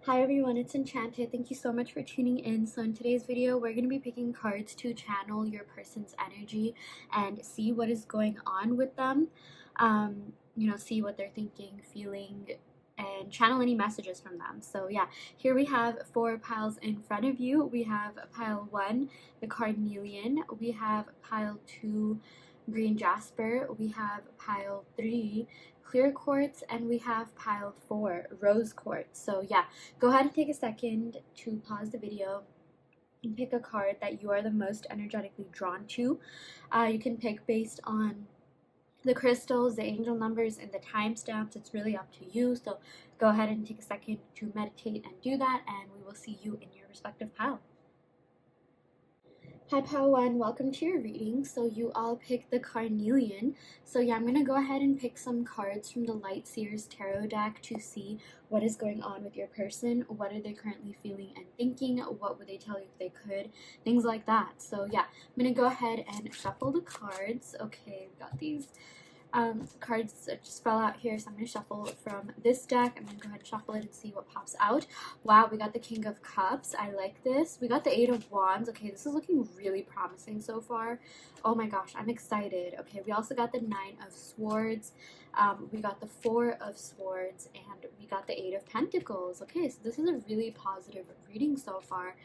Hi everyone, it's Enchanted. Thank you so much for tuning in. So in today's video, we're going to be picking cards to channel your person's energy and see what is going on with them. See what they're thinking, feeling, and channel any messages from them. So yeah, here we have 4 piles in front of you. We have pile 1, the Carnelian. We have pile 2, green Jasper. We have pile 3, clear quartz, and we have pile 4, rose quartz. So yeah, go ahead and take a second to pause the video and pick a card that you are the most energetically drawn to. You can pick based on the crystals, the angel numbers, and the timestamps. It's really up to you. So go ahead and take a second to meditate and do that, and we will see you in your respective pile. Hi Pile 1, welcome to your reading. So you all picked the Carnelian. So yeah, I'm going to go ahead and pick some cards from the Light Seers Tarot deck to see what is going on with your person. What are they currently feeling and thinking? What would they tell you if they could? Things like that. So yeah, I'm going to go ahead and shuffle the cards. Okay, we got these cards that just fell out here, so I'm going to shuffle from this deck. I'm going to go ahead and shuffle it and see what pops out. Wow, we got the King of Cups. I like this. We got the Eight of Wands. Okay, this is looking really promising so far. Oh my gosh, I'm excited. Okay, we also got the Nine of Swords. We got the Four of Swords, and we got the Eight of Pentacles. Okay, so this is a really positive reading so far.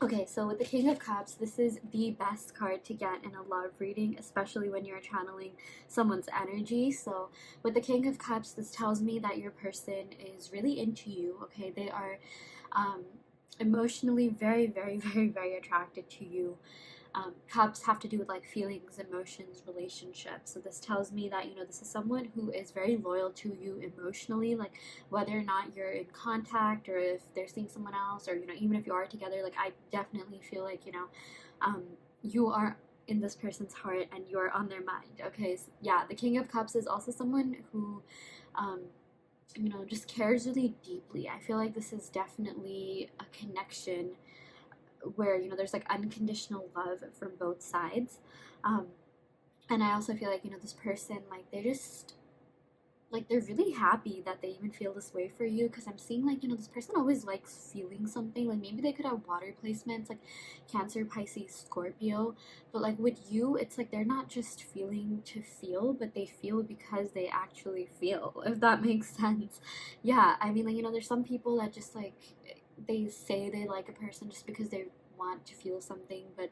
Okay, so with the King of Cups, this is the best card to get in a love reading, especially when you're channeling someone's energy. So with the King of Cups, this tells me that your person is really into you, okay? They are emotionally very, very, very, very attracted to you. Cups have to do with like feelings, emotions, relationships. So this tells me that, this is someone who is very loyal to you emotionally, like whether or not you're in contact or if they're seeing someone else, or, even if you are together, like I definitely feel like, you are in this person's heart and you are on their mind. Okay, so yeah, the King of Cups is also someone who, just cares really deeply. I feel like this is definitely a connection where there's like unconditional love from both sides, and I also feel like this person, like they're really happy that they even feel this way for you, because I'm seeing like this person always likes feeling something. Like maybe they could have water placements like Cancer, Pisces, Scorpio, but like with you it's like they're not just feeling to feel, but they feel because they actually feel, if that makes sense. Yeah, I mean, like there's some people that just like they say they like a person just because they want to feel something, but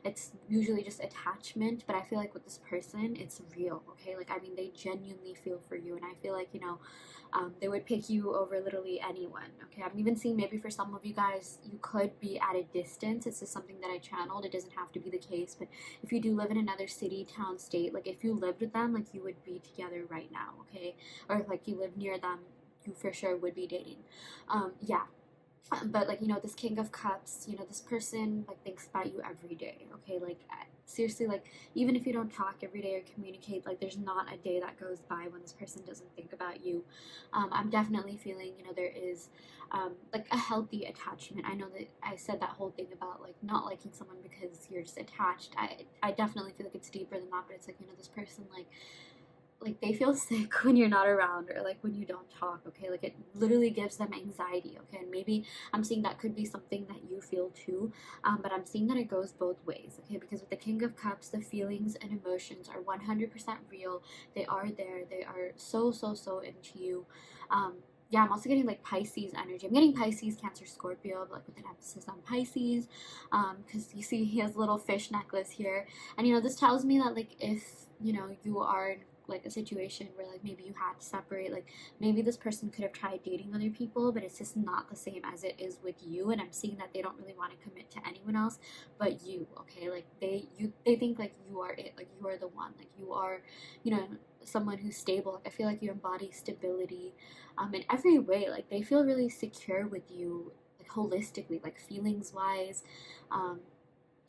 it's usually just attachment. But I feel like with this person it's real. Okay, like I mean, they genuinely feel for you, and I feel like they would pick you over literally anyone. Okay, I'm even seeing maybe for some of you guys you could be at a distance. It's just something that I channeled. It doesn't have to be the case, but if you do live in another city, town, state, like if you lived with them, like you would be together right now. Okay, or if like you live near them, you for sure would be dating. Yeah, but like this King of Cups, this person like thinks about you every day. Okay, like seriously, like even if you don't talk every day or communicate, like there's not a day that goes by when this person doesn't think about you. I'm definitely feeling there is like a healthy attachment. I know that I said that whole thing about like not liking someone because you're just attached. I definitely feel like it's deeper than that, but it's like this person like they feel sick when you're not around, or like when you don't talk. Okay, like it literally gives them anxiety. Okay, and maybe I'm seeing that could be something that you feel too, but I'm seeing that it goes both ways. Okay, because with the King of Cups, the feelings and emotions are 100% real. They are there. They are so into you. Yeah, I'm also getting like Pisces energy. I'm getting Pisces, Cancer, Scorpio, but like with an emphasis on Pisces, because you see he has a little fish necklace here, and this tells me that like if you are in like a situation where like maybe you had to separate, like maybe this person could have tried dating other people, but it's just not the same as it is with you. And I'm seeing that they don't really want to commit to anyone else but you. Okay, like they think like you are it, like you are the one, like you are someone who's stable. Like I feel like you embody stability in every way. Like they feel really secure with you, like holistically, like feelings wise,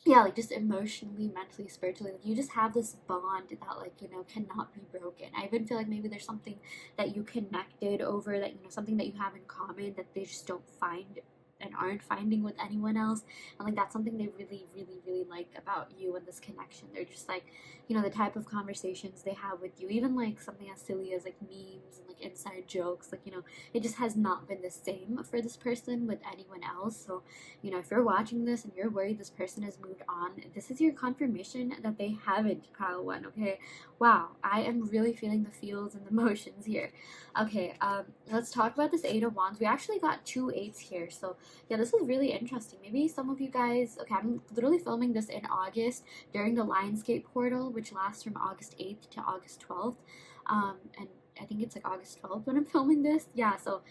yeah, like just emotionally, mentally, spiritually, like you just have this bond that like cannot be broken. I even feel like maybe there's something that you connected over, that something that you have in common that they just don't find and aren't finding with anyone else. And like that's something they really, really, really like about you and this connection. They're just like, you know, the type of conversations they have with you, even like something as silly as like memes and like inside jokes, like, you know, it just has not been the same for this person with anyone else. So, you know, if you're watching this and you're worried this person has moved on, this is your confirmation that they haven't, pile one. Okay, wow, I am really feeling the feels and the motions here. Okay, let's talk about this Eight of Wands. We actually got two eights here, so yeah, this is really interesting. Maybe some of you guys, okay, I'm literally filming this in August during the Lionsgate portal, which lasts from August 8th to August 12th. And I think it's like August 12th when I'm filming this. Yeah, so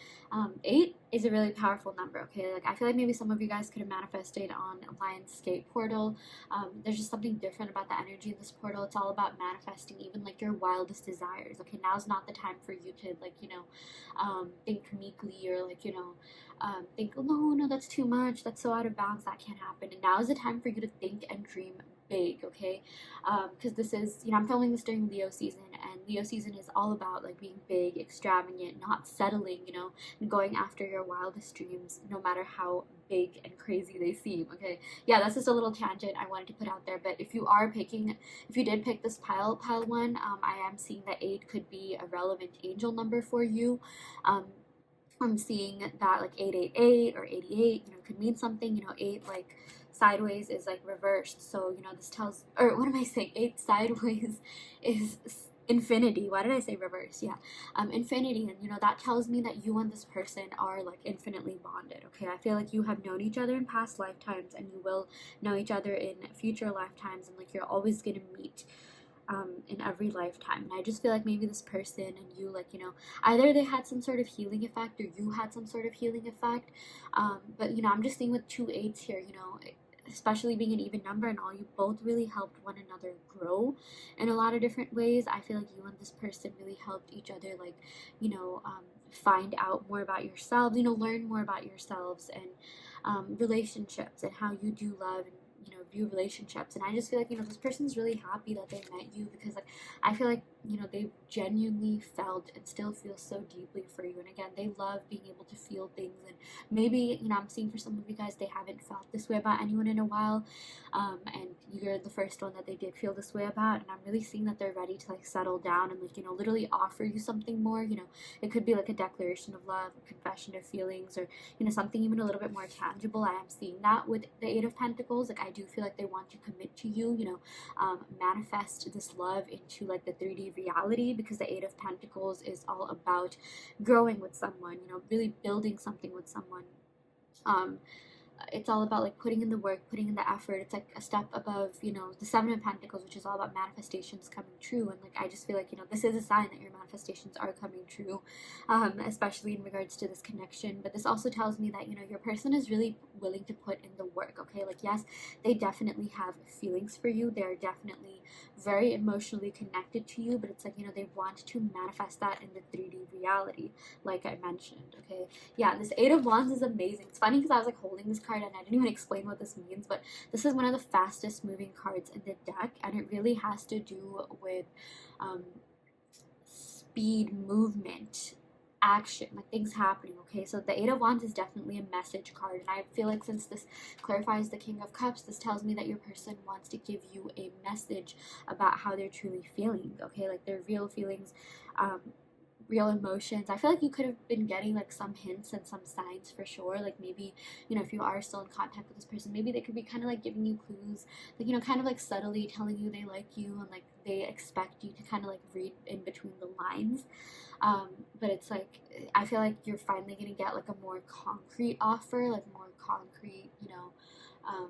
8 is a really powerful number, okay? Like, I feel like maybe some of you guys could have manifested on Lionsgate portal. There's just something different about the energy of this portal. It's all about manifesting even like your wildest desires. Okay, now's not the time for you to, like, you know, think meekly or like, you know, think, oh, no, that's too much, that's so out of bounds, that can't happen. And now is the time for you to think and dream big, okay? Because this is, you know, I'm filming this during Leo season, and Leo season is all about like being big, extravagant, not settling, you know, and going after your wildest dreams, no matter how big and crazy they seem. Okay, yeah, that's just a little tangent I wanted to put out there. But if you are picking, if you did pick this pile one, I am seeing that 8 could be a relevant angel number for you. I'm seeing that like 888 or 88, you know, could mean something. You know, 8 like sideways is like reversed. So, you know, this tells, or what am I saying? 8 sideways is infinity. Why did I say reverse? Yeah, infinity. And, you know, that tells me that you and this person are like infinitely bonded. Okay, I feel like you have known each other in past lifetimes, and you will know each other in future lifetimes, and like you're always gonna meet in every lifetime. And I just feel like maybe this person and you, like, you know, either they had some sort of healing effect or you had some sort of healing effect. But, you know, I'm just seeing with two eights here, you know, especially being an even number and all, you both really helped one another grow in a lot of different ways. I feel like you and this person really helped each other, like, you know, find out more about yourselves, you know, learn more about yourselves and relationships and how you do love and, you know, view relationships. And I just feel like, you know, this person's really happy that they met you, because like I feel like, you know, they genuinely felt and still feel so deeply for you. And again, they love being able to feel things. And maybe, you know, I'm seeing for some of you guys, they haven't felt this way about anyone in a while, and you're the first one that they did feel this way about. And I'm really seeing that they're ready to like settle down and like, you know, literally offer you something more. You know, it could be like a declaration of love, a confession of feelings, or, you know, something even a little bit more tangible. I am seeing that with the Eight of Pentacles. Like I do feel like they want to commit to you, you know, manifest this love into like the 3D reality, because the Eight of Pentacles is all about growing with someone, you know, really building something with someone. It's all about like putting in the work, putting in the effort. It's like a step above, you know, the Seven of Pentacles, which is all about manifestations coming true. And like I just feel like, you know, this is a sign that your manifestations are coming true, especially in regards to this connection. But this also tells me that, you know, your person is really willing to put in the work. Okay, like yes, they definitely have feelings for you, they're definitely very emotionally connected to you, but it's like, you know, they want to manifest that in the 3D reality, like I mentioned. Okay, yeah, this Eight of Wands is amazing. It's funny because I was like holding this card and I didn't even explain what this means, but this is one of the fastest moving cards in the deck, and it really has to do with speed, movement, action, like things happening. Okay, so the Eight of Wands is definitely a message card, and I feel like since this clarifies the King of Cups, this tells me that your person wants to give you a message about how they're truly feeling. Okay, like their real feelings, real emotions. I feel like you could have been getting like some hints and some signs for sure. Like maybe, you know, if you are still in contact with this person, maybe they could be kind of like giving you clues, like, you know, kind of like subtly telling you they like you and like they expect you to kind of like read in between the lines. But it's like I feel like you're finally gonna get like a more concrete offer, like more concrete, you know,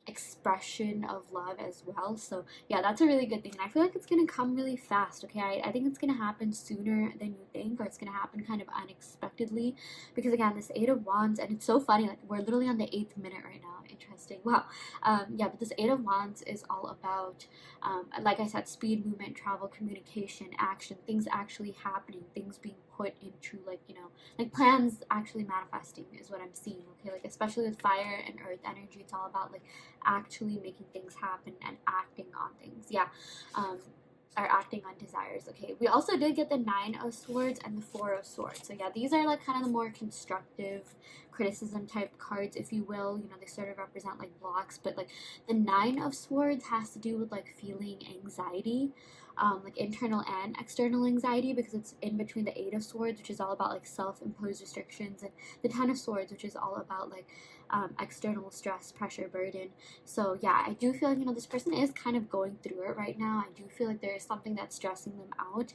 expression of love as well. So yeah, that's a really good thing, and I feel like it's gonna come really fast. Okay, I think it's gonna happen sooner than you think, or it's gonna happen kind of unexpectedly, because again, this Eight of Wands, and it's so funny, like we're literally on the 8th minute right now. Interesting. Wow. Yeah, but this Eight of Wands is all about like I said, speed, movement, travel, communication, action, things actually happening, things being put into, like, you know, like plans actually manifesting is what I'm seeing. Okay, like especially with fire and earth energy, it's all about like actually making things happen and acting on things. Yeah. are acting on desires. Okay, we also did get the Nine of Swords and the Four of Swords. So yeah, these are like kind of the more constructive criticism type cards, if you will. You know, they sort of represent like blocks, but like the Nine of Swords has to do with like feeling anxiety, like internal and external anxiety, because it's in between the Eight of Swords, which is all about like self-imposed restrictions, and the Ten of Swords, which is all about like external stress, pressure, burden. So yeah, I do feel like, you know, this person is kind of going through it right now. I do feel like there is something that's stressing them out.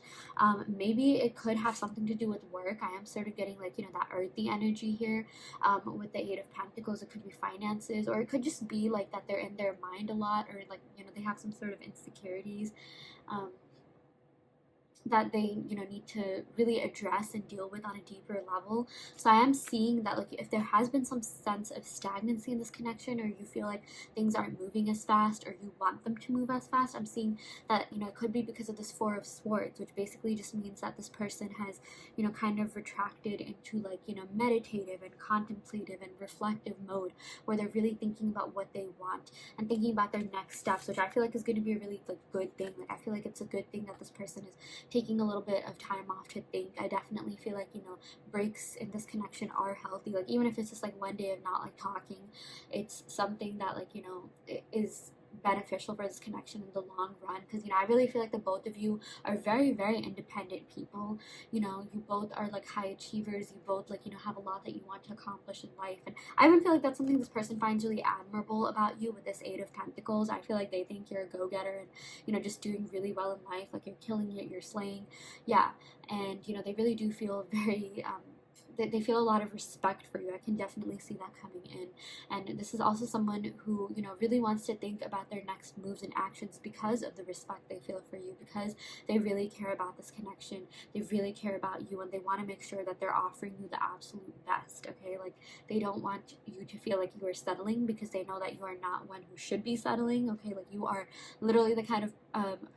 Maybe it could have something to do with work. I am sort of getting like, you know, that earthy energy here with the Eight of Pentacles. It could be finances, or it could just be like that they're in their mind a lot, or like, you know, they have some sort of insecurities. Um, that they, you know, need to really address and deal with on a deeper level. So I am seeing that like if there has been some sense of stagnancy in this connection, or you feel like things aren't moving as fast, or you want them to move as fast, I'm seeing that, you know, it could be because of this Four of Swords, which basically just means that this person has, you know, kind of retracted into like, you know, meditative and contemplative and reflective mode, where they're really thinking about what they want and thinking about their next steps, which I feel like is going to be a really like good thing. Like I feel like it's a good thing that this person is taking a little bit of time off to think. I definitely feel like, you know, breaks in this connection are healthy. Like even if it's just like one day of not like talking, it's something that like, you know, is beneficial for this connection in the long run. Because, you know, I really feel like the both of you are very, very independent people. You know, you both are like high achievers. You both like, you know, have a lot that you want to accomplish in life, and I even feel like that's something this person finds really admirable about you with this Eight of Pentacles. I feel like they think you're a go-getter and, you know, just doing really well in life. Like you're killing it, you're slaying. Yeah. And, you know, they really do feel very they feel a lot of respect for you. I can definitely see that coming in. And this is also someone who, you know, really wants to think about their next moves and actions because of the respect they feel for you, because they really care about this connection. They really care about you, and they want to make sure that they're offering you the absolute best, okay? Like they don't want you to feel like you are settling, because they know that you are not one who should be settling, okay? Like you are literally the kind of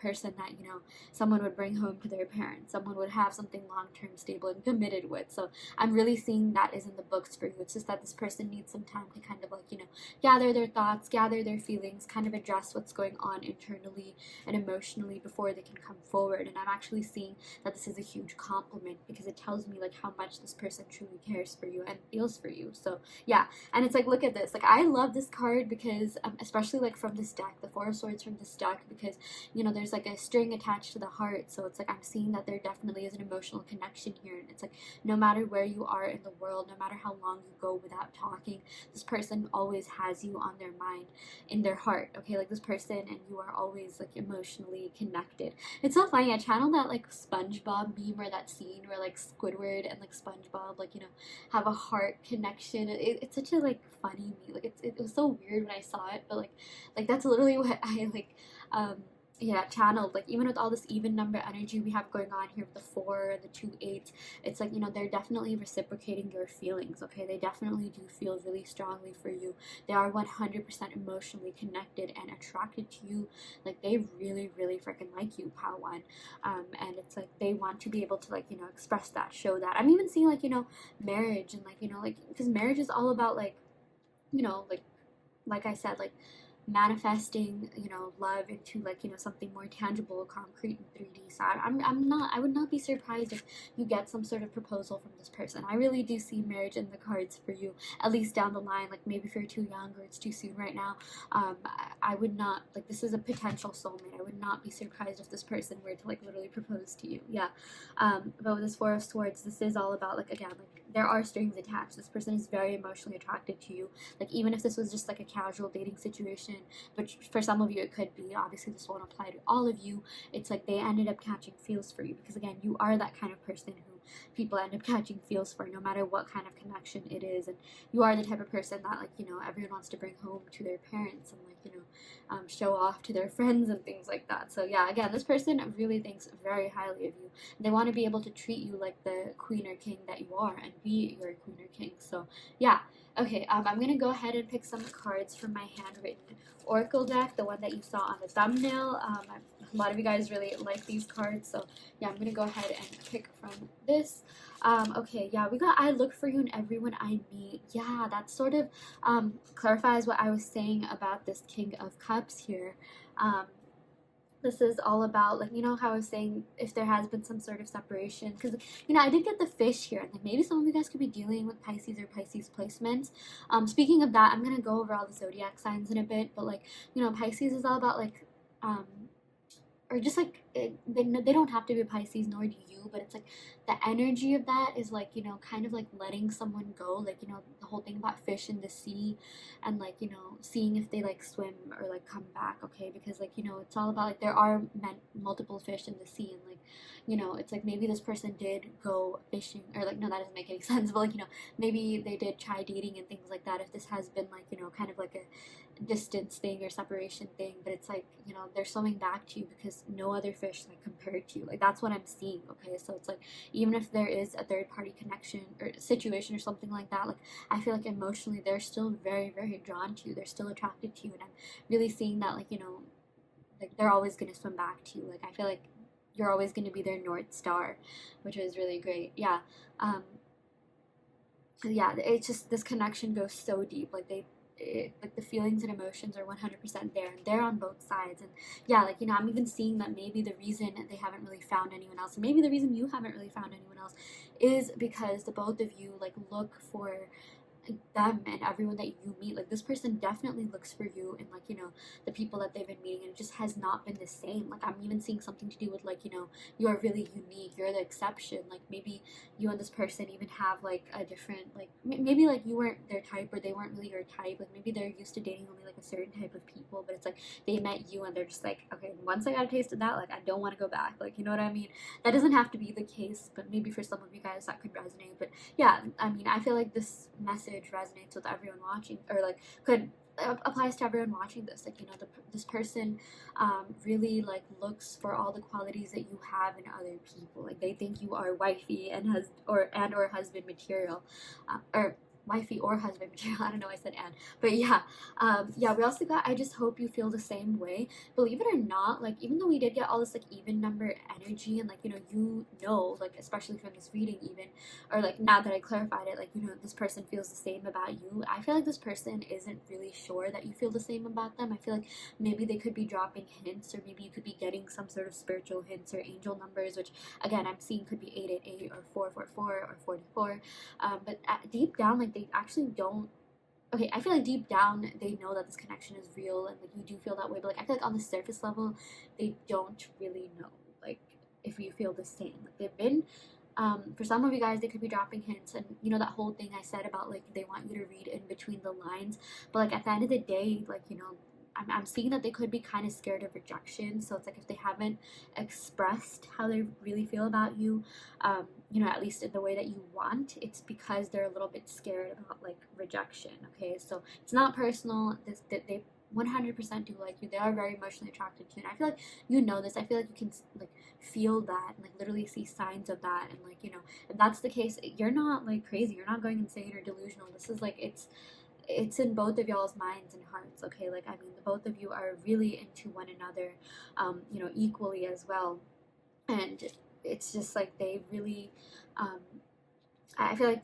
person that, you know, someone would bring home to their parents, someone would have something long-term stable and committed with. So I'm really seeing that is in the books for you. It's just that this person needs some time to kind of like, you know, gather their thoughts, gather their feelings, kind of address what's going on internally and emotionally before they can come forward. And I'm actually seeing that this is a huge compliment, because it tells me like how much this person truly cares for you and feels for you. So yeah, and it's like, look at this. Like I love this card because especially like from this deck, the Four of Swords from this deck, because, you know, there's like a string attached to the heart. So it's like I'm seeing that there definitely is an emotional connection here. And it's like no matter where you are in the world, no matter how long you go without talking, this person always has you on their mind, in their heart, okay? Like this person and you are always like emotionally connected. It's so funny. I channeled that like SpongeBob meme, or that scene where like Squidward and like SpongeBob like, you know, have a heart connection. It's such a like funny meme. Like it was so weird when I saw it, but like that's literally what I like yeah, channeled. Like even with all this even number energy we have going on here with the 4 and the 2 8s, it's like, you know, they're definitely reciprocating your feelings, okay? They definitely do feel really strongly for you. They are 100% emotionally connected and attracted to you. Like they really, really freaking like you, pal one. And it's like they want to be able to like, you know, express that, show that. I'm even seeing like, you know, marriage, and like, you know, like because marriage is all about like, you know, like I said, like manifesting, you know, love into like, you know, something more tangible, concrete, and 3D. So I would not be surprised if you get some sort of proposal from this person. I really do see marriage in the cards for you, at least down the line. Like maybe if you're too young or it's too soon right now, I would not, like this is a potential soulmate. I would not be surprised if this person were to like literally propose to you. Yeah. But with this Four of Swords, this is all about like, again, like there are strings attached. This person is very emotionally attracted to you. Like even if this was just like a casual dating situation, but for some of you it could be, obviously this won't apply to all of you, it's like they ended up catching feels for you, because again, you are that kind of person who people end up catching feels for, no matter what kind of connection it is. And you are the type of person that, like, you know, everyone wants to bring home to their parents and like, you know, show off to their friends and things like that. So yeah, again, this person really thinks very highly of you. They want to be able to treat you like the queen or king that you are, and be your queen or king. So yeah. Okay, I'm gonna go ahead and pick some cards from my handwritten oracle deck, the one that you saw on the thumbnail. A lot of you guys really like these cards, so yeah, I'm gonna go ahead and pick from this. Okay, yeah, we got I look for you in everyone I meet. Yeah, that sort of clarifies what I was saying about this King of Cups here. Um, this is all about, like, you know how I was saying if there has been some sort of separation, because you know I did get the fish here, and like maybe some of you guys could be dealing with Pisces or Pisces placements. Speaking of that, I'm gonna go over all the zodiac signs in a bit, but like, you know, Pisces is all about like um or just like they don't have to be Pisces, nor do you, but it's like the energy of that is like, you know, kind of like letting someone go, like, you know, the whole thing about fish in the sea, and like, you know, seeing if they like swim or like come back, okay, because like, you know, it's all about like there are multiple fish in the sea, and like, you know, it's like maybe this person did go fishing, or like, no, that doesn't make any sense, but like, you know, maybe they did try dating and things like that, if this has been like, you know, kind of like a distance thing or separation thing, but it's like, you know, they're swimming back to you because no other fish like compared to you, like that's what I'm seeing, okay, so it's like even if there is a third party connection or situation or something like that, like I feel like emotionally they're still very, very drawn to you, they're still attracted to you, and I'm really seeing that, like, you know, like they're always going to swim back to you, like I feel like you're always going to be their north star, which is really great. Yeah. um yeah, it's just this connection goes so deep, like like the feelings and emotions are 100% there, and they're on both sides. And yeah, like, you know, I'm even seeing that maybe the reason they haven't really found anyone else, and maybe the reason you haven't really found anyone else, is because the both of you like look for them and everyone that you meet. Like this person definitely looks for you, and like, you know, the people that they've been meeting, and it just has not been the same. Like I'm even seeing something to do with like, you know, you're really unique, you're the exception. Like maybe you and this person even have like a different, like maybe like you weren't their type, or they weren't really your type, like maybe they're used to dating only like a certain type of people, but it's like they met you and they're just like, okay, once I got a taste of that, like I don't want to go back, like, you know what I mean. That doesn't have to be the case, but maybe for some of you guys that could resonate. But yeah, I mean, I feel like this message resonates with everyone watching, or like could applies to everyone watching this. Like, you know, this person really like looks for all the qualities that you have in other people. Like they think you are wifey and or husband material, or wifey or husband material. I don't know, I said and, but yeah. Yeah, we also got, I just hope you feel the same way. Believe it or not, like even though we did get all this like even number energy, and like, you know, like especially from this reading even, or like now that I clarified it, like, you know, this person feels the same about you. I feel like this person isn't really sure that you feel the same about them. I feel like maybe they could be dropping hints, or maybe you could be getting some sort of spiritual hints or angel numbers, which again I'm seeing could be 888 or 444 or 44. But deep down, like they actually don't. Okay, I feel like deep down they know that this connection is real, and like you do feel that way. But like I feel like on the surface level, they don't really know, like if you feel the same. Like they've been, for some of you guys, they could be dropping hints, and you know that whole thing I said about like they want you to read in between the lines. But like at the end of the day, like, you know, I'm seeing that they could be kind of scared of rejection. So it's like if they haven't expressed how they really feel about you, you know, at least in the way that you want, it's because they're a little bit scared about like rejection. Okay, so it's not personal. This that they 100% do like you. They are very emotionally attracted to you, and I feel like you know this. I feel like you can like feel that, and like literally see signs of that, and like, you know, if that's the case, you're not like crazy. You're not going insane or delusional. This is like it's in both of y'all's minds and hearts. Okay, like I mean, the both of you are really into one another, you know, equally as well, and it's just like they really, um, I feel like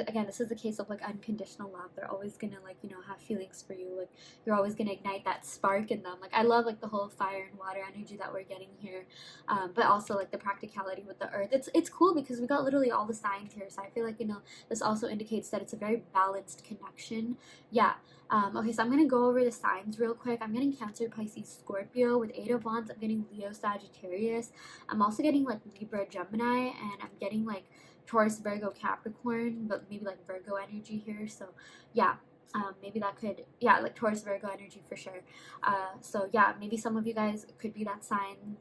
again, this is the case of like unconditional love. They're always gonna like, you know, have feelings for you. Like you're always gonna ignite that spark in them. Like I love like the whole fire and water energy that we're getting here, but also like the practicality with the earth. It's cool because we got literally all the signs here. So I feel like, you know, this also indicates that it's a very balanced connection. Yeah. Okay, so I'm gonna go over the signs real quick. I'm getting Cancer, Pisces, Scorpio with 8 of Wands. I'm getting Leo, Sagittarius. I'm also getting like Libra, Gemini, and I'm getting like Taurus, Virgo, Capricorn, but maybe like Virgo energy here. So yeah, maybe that could, yeah, like Taurus, Virgo energy for sure. So yeah, maybe some of you guys could be that sign,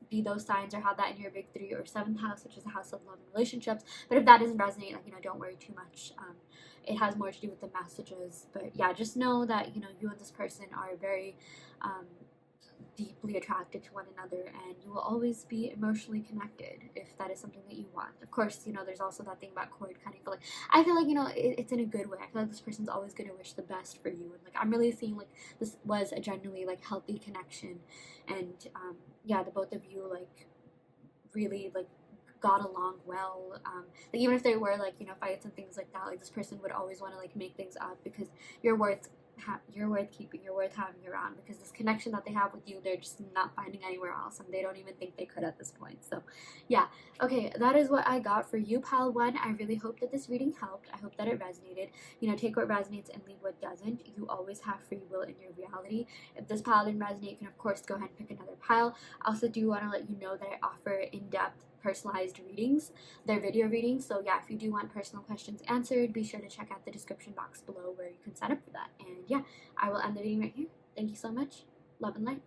be those signs, or have that in your big 3 or 7th house, which is the house of love and relationships. But if that doesn't resonate, like, you know, don't worry too much. It has more to do with the messages. But yeah, just know that, you know, you and this person are very um, deeply attracted to one another, and you will always be emotionally connected if that is something that you want. Of course, you know, there's also that thing about cord cutting, but like I feel like, you know, it's in a good way. I feel like this person's always going to wish the best for you, and like I'm really seeing like this was a genuinely like healthy connection, and yeah, the both of you like really like got along well. Like even if there were like, you know, fights and things like that, like this person would always want to like make things up because you're worth you're worth keeping, you're worth having around, because this connection that they have with you, they're just not finding anywhere else, and they don't even think they could at this point. So yeah, okay, that is what I got for you, pile one. I really hope that this reading helped. I hope that it resonated. Take what resonates and leave what doesn't. You always have free will in your reality. If this pile didn't resonate, you can of course go ahead and pick another pile. I also do want to let you know that I offer in-depth personalized readings. They're video readings, so yeah, if you do want personal questions answered, be sure to check out the description box below where you can sign up for that. And yeah, I will end the reading right here. Thank you so much. Love and light.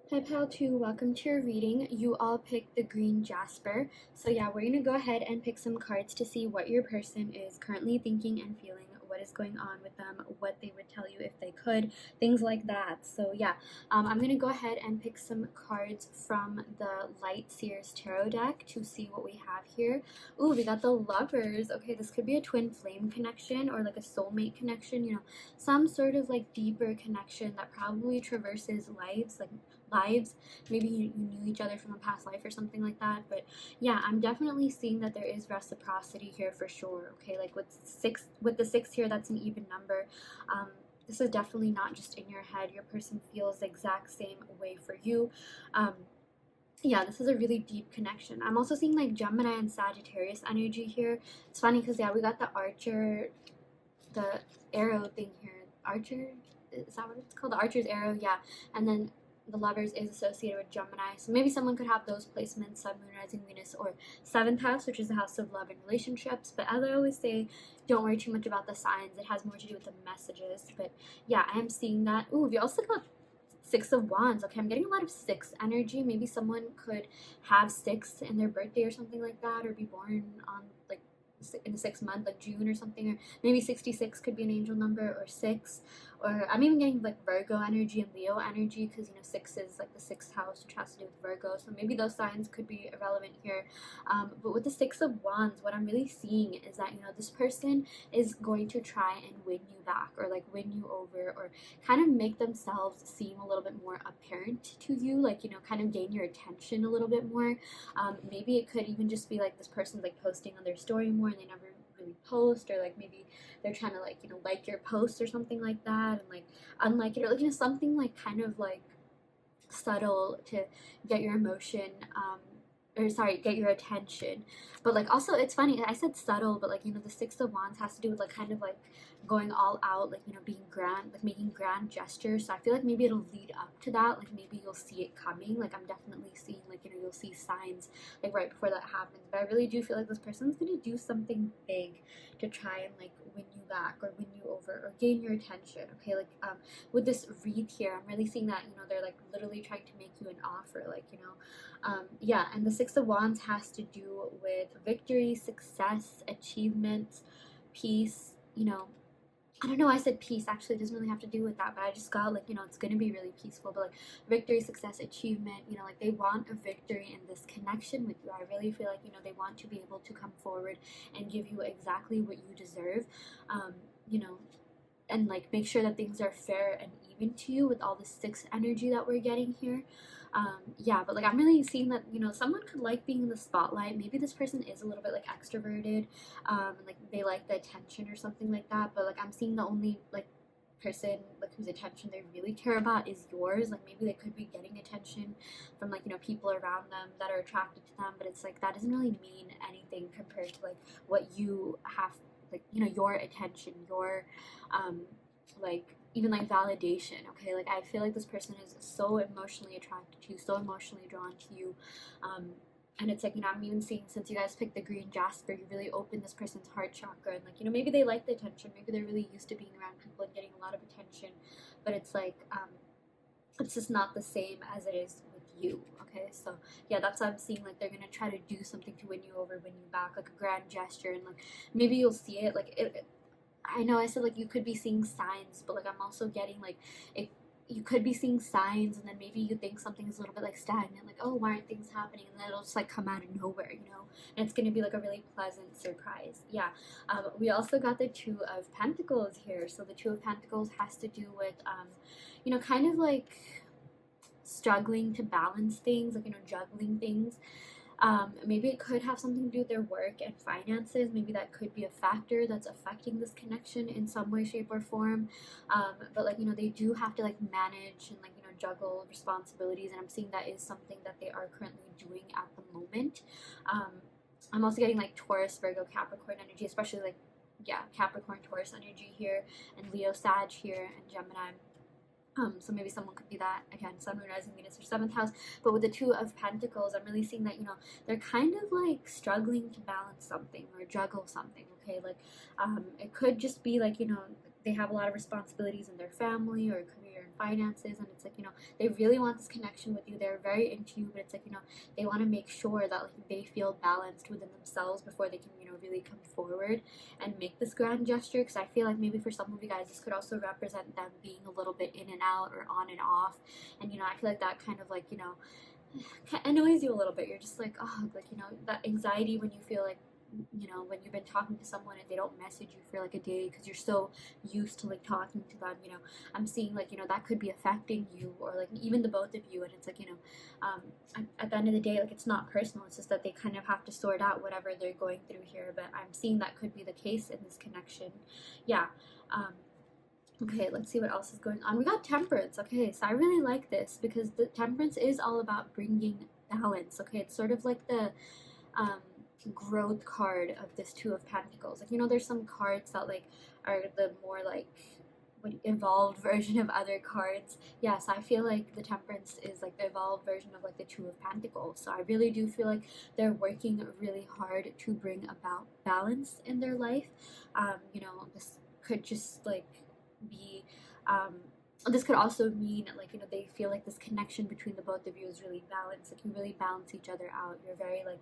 Hi pile 2, welcome to your reading. You all picked the green Jasper. So yeah, we're going to go ahead and pick some cards to see what your person is currently thinking and feeling, what is going on with them, what they would tell you if they could, things like that. So yeah, I'm going to go ahead and pick some cards from the Light Seers Tarot deck to see what we have here. Ooh, we got the Lovers. Okay, this could be a twin flame connection or like a soulmate connection, some sort of like deeper connection that probably traverses lives. Maybe you knew each other from a past life or something like that. But yeah, I'm definitely seeing that there is reciprocity here for sure. Okay, like with the six here, that's an even number. This is definitely not just in your head. Your person feels the exact same way for you. Yeah, this is a really deep connection. I'm also seeing like Gemini and Sagittarius energy here. It's funny because yeah, we got the Archer, the arrow thing here. Archer, is that what it's called? The Archer's arrow, yeah. And then the Lovers is associated with Gemini, so maybe someone could have those placements: Sun, Moon, Rising, Venus, or 7th house, which is the house of love and relationships. But as I always say, don't worry too much about the signs. It has more to do with the messages. But yeah, I am seeing that. Ooh, we also got 6 of Wands. Okay, I'm getting a lot of 6 energy. Maybe someone could have 6 in their birthday or something like that, or be born on like in the 6th month, like June or something, or maybe 66 could be an angel number, or 6, or I'm even getting like Virgo energy and Leo energy, because 6 is like the 6th house, which has to do with Virgo, so maybe those signs could be irrelevant here. But with the 6 of Wands, what I'm really seeing is that this person is going to try and win you back, or like win you over, or kind of make themselves seem a little bit more apparent to you, like kind of gain your attention a little bit more. Maybe it could even just be like this person's like posting on their story more and they never really post, or like maybe they're trying to like your post or something like that, and like unlike it, or like something like kind of like subtle to get your emotion, or sorry, get your attention. But like also it's funny, I said subtle, but like the 6 of Wands has to do with like kind of like going all out, like being grand, like making grand gestures. So I feel like maybe it'll lead up to that, like maybe you'll see it coming. Like I'm definitely seeing like you'll see signs like right before that happens. But I really do feel like this person's gonna do something big to try and like win you back, or win you over, or gain your attention. Okay, like with this wreath here, I'm really seeing that they're like literally trying to make you an offer, like yeah. And the 6 of Wands has to do with victory, success, achievement, peace. I don't know why I said peace. Actually, it doesn't really have to do with that, but I just got like it's gonna be really peaceful. But like victory, success, achievement, like they want a victory in this connection with you. I really feel like they want to be able to come forward and give you exactly what you deserve, you know and like make sure that things are fair and even to you, with all the 6 energy that we're getting here. Yeah, but like I'm really seeing that someone could like being in the spotlight. Maybe this person is a little bit like extroverted, and like they like the attention or something like that. But like I'm seeing the only like person like whose attention they really care about is yours. Like maybe they could be getting attention from like people around them that are attracted to them, but it's like that doesn't really mean anything compared to like what you have, like your attention, your like even like validation. Okay, like I feel like this person is so emotionally attracted to you, so emotionally drawn to you. And it's like I'm even seeing, since you guys picked the green Jasper, you really opened this person's heart chakra, and like maybe they like the attention, maybe they're really used to being around people and getting a lot of attention, but it's like it's just not the same as it is with you. Okay, so yeah, that's why I'm seeing like they're gonna try to do something to win you over, win you back, like a grand gesture, and like maybe you'll see it. Like I know I said like you could be seeing signs, but like I'm also getting like you could be seeing signs, and then maybe you think something's a little bit like stagnant, like, oh, why aren't things happening, and then it'll just like come out of nowhere, and it's gonna be like a really pleasant surprise. Yeah. We also got the 2 of Pentacles here. So the 2 of Pentacles has to do with kind of like struggling to balance things, like juggling things. Maybe it could have something to do with their work and finances. Maybe that could be a factor that's affecting this connection in some way, shape, or form. But like, they do have to like manage and like, juggle responsibilities, and I'm seeing that is something that they are currently doing at the moment. I'm also getting like Taurus, Virgo, Capricorn energy, especially like, yeah, Capricorn, Taurus energy here, and Leo, Sag here, and Gemini. So maybe someone could be that, again, Sun, Moon, Rising, Venus, or 7th house. But with the Two of Pentacles, I'm really seeing that, they're kind of like struggling to balance something or juggle something, okay? Like, it could just be like, they have a lot of responsibilities in their family or career and finances, and it's like, they really want this connection with you. They're very into you, but it's like, they want to make sure that like they feel balanced within themselves before they can, really come forward and make this grand gesture. Because I feel like maybe for some of you guys, this could also represent them being a little bit in and out or on and off. And, I feel like that kind of like, annoys you a little bit. You're just like, oh, like, that anxiety when you feel like, when you've been talking to someone and they don't message you for like a day because you're so used to like talking to them, I'm seeing like, that could be affecting you, or like even the both of you. And it's like, at the end of the day, like, it's not personal. It's just that they kind of have to sort out whatever they're going through here. But I'm seeing that could be the case in this connection. Yeah. Okay, let's see what else is going on. We got Temperance. Okay, so I really like this because the Temperance is all about bringing balance. Okay, it's sort of like the growth card of this Two of Pentacles. Like, there's some cards that like are the more like evolved version of other cards. Yes, I feel like the Temperance is like the evolved version of like the Two of Pentacles. So I really do feel like they're working really hard to bring about balance in their life. This could just like be this could also mean like, they feel like this connection between the both of you is really balanced. Like, you really balance each other out. You're very like,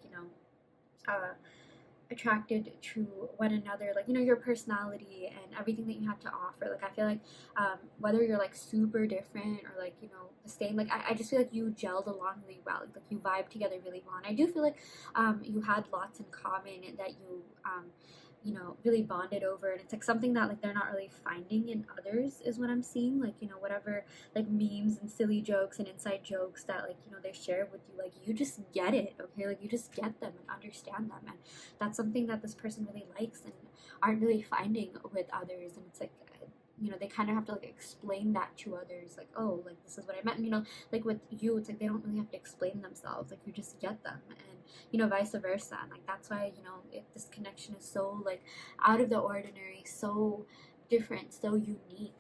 attracted to one another, like, your personality and everything that you have to offer. Like, I feel like whether you're like super different or like, the same, like, I just feel like you gelled along really well. Like you vibe together really well. And I do feel like you had lots in common that you really bonded over. And it's like something that like they're not really finding in others is what I'm seeing. Like, whatever like memes and silly jokes and inside jokes that like, they share with you, like, you just get it, okay? Like, you just get them and understand them. And that's something that this person really likes and aren't really finding with others. And it's like, they kind of have to like explain that to others, like, oh, like, this is what I meant. And, like with you, it's like they don't really have to explain themselves. Like, you just get them. And vice versa. And like, that's why, if this connection is so like out of the ordinary, so different, so unique.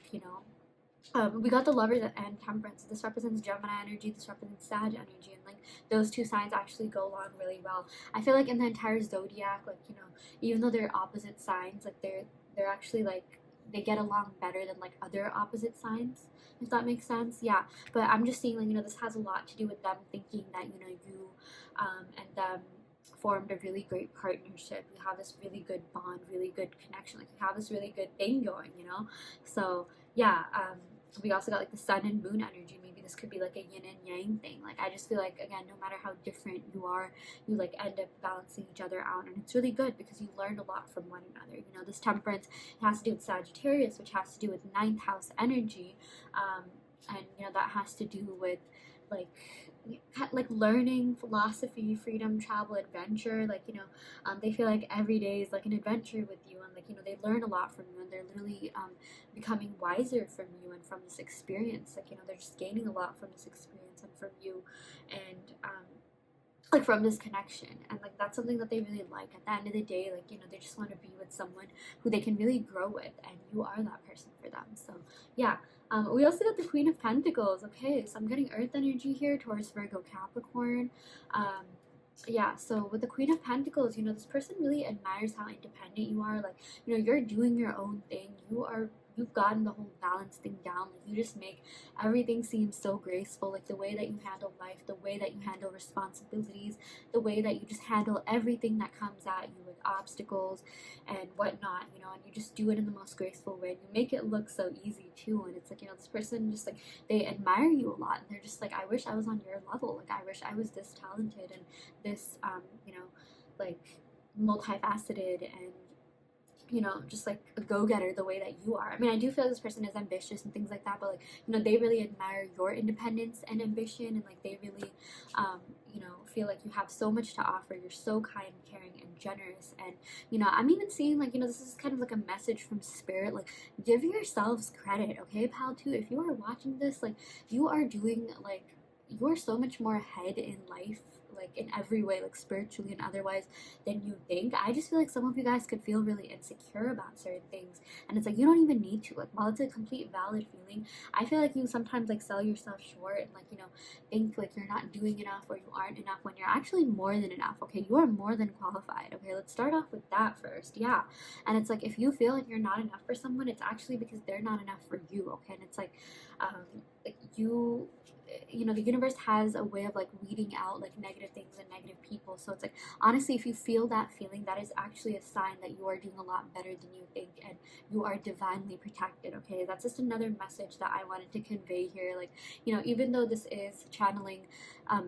We got the Lovers and Temperance. This represents Gemini energy, this represents Sag energy, and like those two signs actually go along really well. I feel like in the entire zodiac, like, even though they're opposite signs, like they're actually like, they get along better than like other opposite signs, if that makes sense. Yeah, but I'm just seeing like, this has a lot to do with them thinking that, you and them formed a really great partnership. You have this really good bond, really good connection. Like, you have this really good thing going, So yeah, we also got like the Sun and Moon energy. Maybe this could be like a yin and yang thing. Like, I just feel like, again, no matter how different you are, you like end up balancing each other out, and it's really good because you learned a lot from one another. This Temperance, it has to do with Sagittarius, which has to do with 9th house energy, and that has to do with like learning, philosophy, freedom, travel, adventure. Like, they feel like every day is like an adventure with you, and like, they learn a lot from you, and they're literally becoming wiser from you and from this experience. Like, they're just gaining a lot from this experience and from you, and like from this connection. And like, that's something that they really like. At the end of the day, like, they just want to be with someone who they can really grow with, and you are that person for them. So yeah. We also got the Queen of Pentacles. Okay, so I'm getting Earth energy here, Taurus, Virgo, Capricorn. Yeah, so with the Queen of Pentacles, this person really admires how independent you are. Like, you're doing your own thing. You've gotten the whole balance thing down. Like, you just make everything seem so graceful. Like, the way that you handle life, the way that you handle responsibilities, the way that you just handle everything that comes at you with obstacles and whatnot, and you just do it in the most graceful way. And you make it look so easy too. And it's like, this person just like, they admire you a lot, and they're just like, I wish I was on your level. Like, I wish I was this talented and this, like multifaceted and just like a go-getter the way that you are. I mean, I do feel like this person is ambitious and things like that, but like, they really admire your independence and ambition, and like they really, feel like you have so much to offer. You're so kind, caring, and generous. And, I'm even seeing like, this is kind of like a message from spirit. Like, give yourselves credit, okay, pal, too. If you are watching this, like, you are doing like, you are so much more ahead in life, like in every way, like spiritually and otherwise, than you think. I just feel like some of you guys could feel really insecure about certain things, and it's like you don't even need to. Like, while it's a complete valid feeling, I feel like you sometimes like sell yourself short and like, think like you're not doing enough or you aren't enough when you're actually more than enough. Okay, you are more than qualified. Okay, let's start off with that first. Yeah, and it's like if you feel like you're not enough for someone, it's actually because they're not enough for you. Okay, and it's like the universe has a way of like weeding out like negative things and negative people. So it's like, honestly, if you feel that feeling, that is actually a sign that you are doing a lot better than you think, and you are divinely protected. Okay, that's just another message that I wanted to convey here. Like, even though this is channeling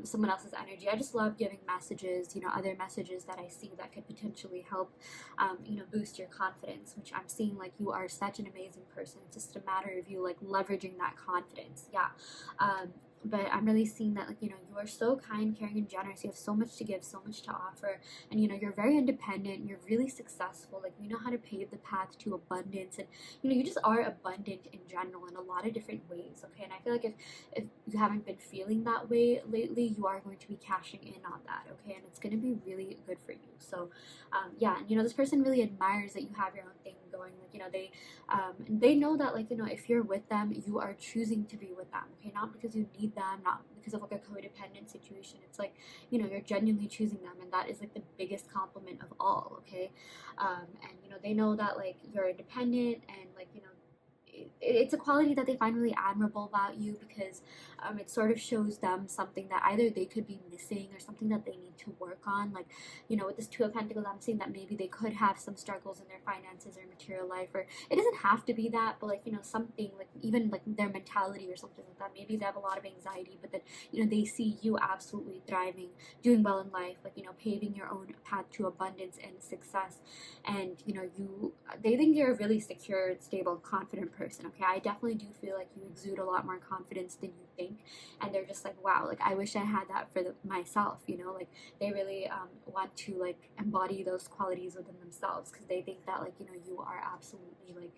someone else's energy, I just love giving messages, other messages that I see that could potentially help boost your confidence, which I'm seeing like you are such an amazing person. It's just a matter of you like leveraging that confidence. Yeah. But I'm really seeing that, like, you are so kind, caring, and generous. You have so much to give, so much to offer, and you're very independent. You're really successful. Like, you know how to pave the path to abundance, and you just are abundant in general in a lot of different ways. Okay, and I feel like if you haven't been feeling that way lately, you are going to be cashing in on that. Okay, and it's going to be really good for you. So, yeah, and this person really admires that you have your own thing going. Like, they know that, like, if you're with them, you are choosing to be with them. Okay, not because you need them, not because of like a codependent situation. It's like, you're genuinely choosing them, and that is like the biggest compliment of all. Okay, and they know that like you're independent, and like, it's a quality that they find really admirable about you, because it sort of shows them something that either they could be missing or something that they need to work on. Like, with this Two of Pentacles, I'm seeing that maybe they could have some struggles in their finances or material life, or it doesn't have to be that, but like, something like even like their mentality or something like that. Maybe they have a lot of anxiety, but then, they see you absolutely thriving, doing well in life, like, paving your own path to abundance and success. And, they think you're a really secure, stable, confident person. Okay, I definitely do feel like you exude a lot more confidence than you think, and they're just like, wow, like I wish I had that for myself. Like they really want to like embody those qualities within themselves, because they think that like you are absolutely like,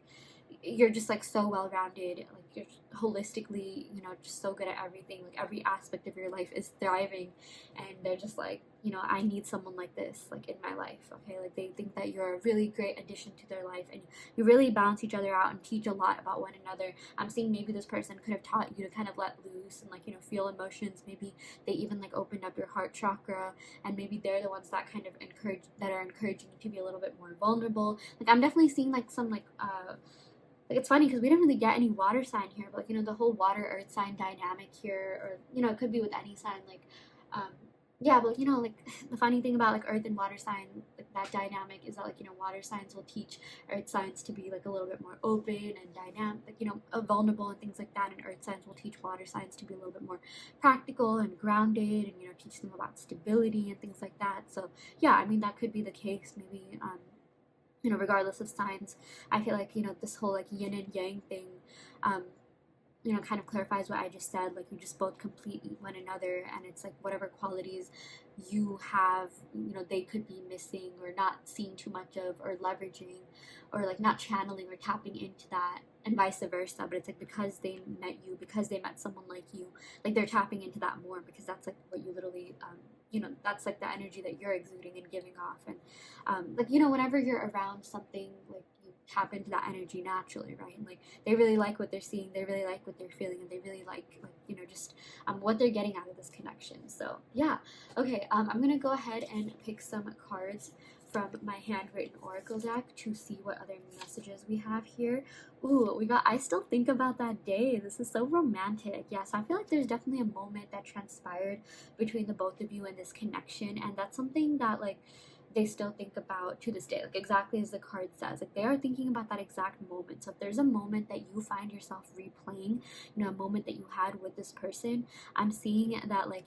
you're just like so well rounded, like you're holistically, just so good at everything. Like every aspect of your life is thriving, and they're just like, I need someone like this, like in my life. Okay, like they think that you're a really great addition to their life, and you really balance each other out and teach a lot about one another. I'm seeing maybe this person could have taught you to kind of let loose and like, feel emotions. Maybe they even like opened up your heart chakra, and maybe they're the ones that kind of are encouraging you to be a little bit more vulnerable. Like I'm definitely seeing like some like it's funny because we didn't really get any water sign here, but like the whole water earth sign dynamic here, or it could be with any sign, like yeah, but like the funny thing about like earth and water sign, like that dynamic is that like water signs will teach earth signs to be like a little bit more open and dynamic, like vulnerable and things like that, and earth signs will teach water signs to be a little bit more practical and grounded, and teach them about stability and things like that. So yeah, I mean that could be the case. Maybe regardless of signs, I feel like this whole like yin and yang thing um kind of clarifies what I just said. Like you just both complete one another, and it's like whatever qualities you have, they could be missing or not seeing too much of, or leveraging, or like not channeling or tapping into that, and vice versa. But it's like because they met you, because they met someone like you, like they're tapping into that more, because that's like what you literally that's like the energy that you're exuding and giving off. And like whenever you're around something, like you tap into that energy naturally, right? And like they really like what they're seeing, they really like what they're feeling, and they really like just what they're getting out of this connection. So yeah, okay, I'm gonna go ahead and pick some cards from my handwritten oracle deck to see what other messages we have here. Ooh, we got I still think about that day. This is so romantic. Yeah, so I feel like there's definitely a moment that transpired between the both of you in this connection, and that's something that like they still think about to this day, like exactly as the card says. Like they are thinking about that exact moment. So if there's a moment that you find yourself replaying, a moment that you had with this person, I'm seeing that like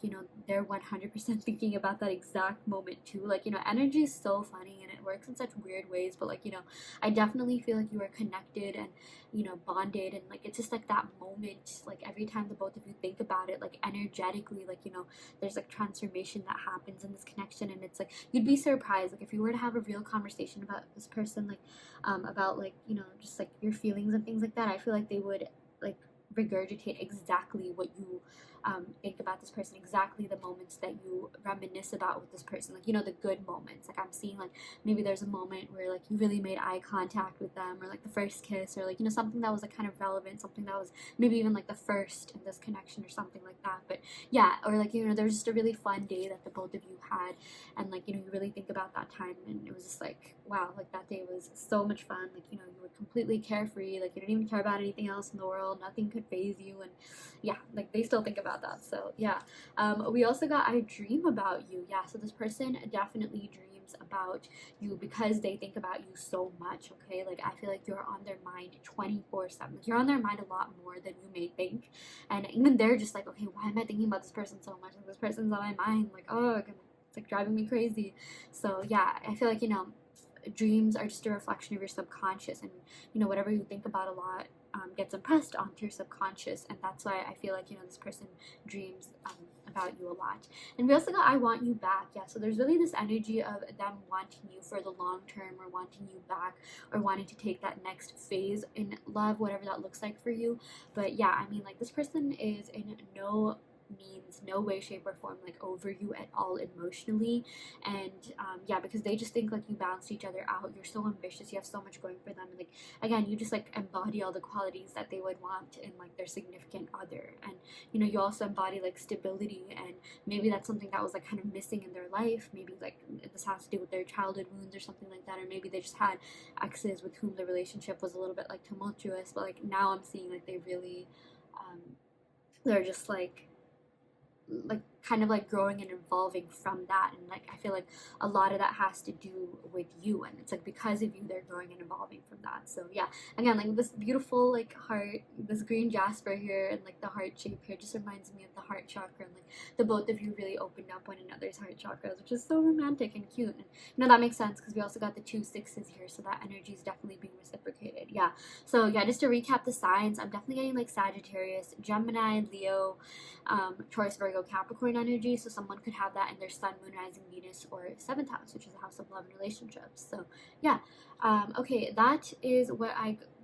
they're 100% thinking about that exact moment too. Like energy is so funny, and it works in such weird ways, but like, you know, I definitely feel like you are connected and, you know, bonded, and like it's just like that moment, like every time the both of you think about it, like energetically, like, you know, there's like transformation that happens in this connection. And it's like you'd be surprised, like if you were to have a real conversation about this person, like about like, you know, just like your feelings and things like that, I feel like they would like regurgitate exactly what you think about this person, exactly the moments that you reminisce about with this person, like, you know, the good moments. Like I'm seeing like maybe there's a moment where like you really made eye contact with them, or like the first kiss, or like, you know, something that was like kind of relevant, something that was maybe even like the first in this connection or something like that. But yeah, or like, you know, there was just a really fun day that the both of you had, and like, you know, you really think about that time, and it was just like, wow, like that day was so much fun. Like, you know, you were completely carefree, like you didn't even care about anything else in the world, nothing could phase you. And yeah, like they still think about that. So yeah, we also got I dream about you. Yeah, so this person definitely dreams about you because they think about you so much. Okay, like I feel like you're on their mind 24/7. Like you're on their mind a lot more than you may think. And even they're just like, okay, why am I thinking about this person so much? Like this person's on my mind, like, oh, it's like driving me crazy. So yeah, I feel like, you know, dreams are just a reflection of your subconscious, and you know, whatever you think about a lot gets impressed onto your subconscious. And that's why I feel like, you know, this person dreams about you a lot. And we also got I want you back. Yeah, so there's really this energy of them wanting you for the long term, or wanting you back, or wanting to take that next phase in love, whatever that looks like for you. But yeah, I mean, like this person is in no means, no way, shape, or form like over you at all emotionally. And yeah, because they just think like you balance each other out, you're so ambitious, you have so much going for them, and like again, you just like embody all the qualities that they would want in like their significant other. And you know, you also embody like stability, and maybe that's something that was like kind of missing in their life. Maybe like this has to do with their childhood wounds or something like that, or maybe they just had exes with whom the relationship was a little bit like tumultuous. But like now I'm seeing like they really they're just like kind of like growing and evolving from that. And like I feel like a lot of that has to do with you, and it's like because of you they're growing and evolving from that. So yeah, again, like this beautiful like heart, this green jasper here, and like the heart shape here just reminds me of the heart chakra, and like the both of you really opened up one another's heart chakras, which is so romantic and cute. And you know, that makes sense because we also got the 2 6s here, so that energy is definitely being reciprocated. Yeah, so yeah, just to recap the signs, I'm definitely getting like Sagittarius, Gemini, Leo, Taurus, Virgo, Capricorn energy. So someone could have that in their sun, moon, rising, Venus, or 7th house, which is the house of love and relationships. So yeah, okay, that is what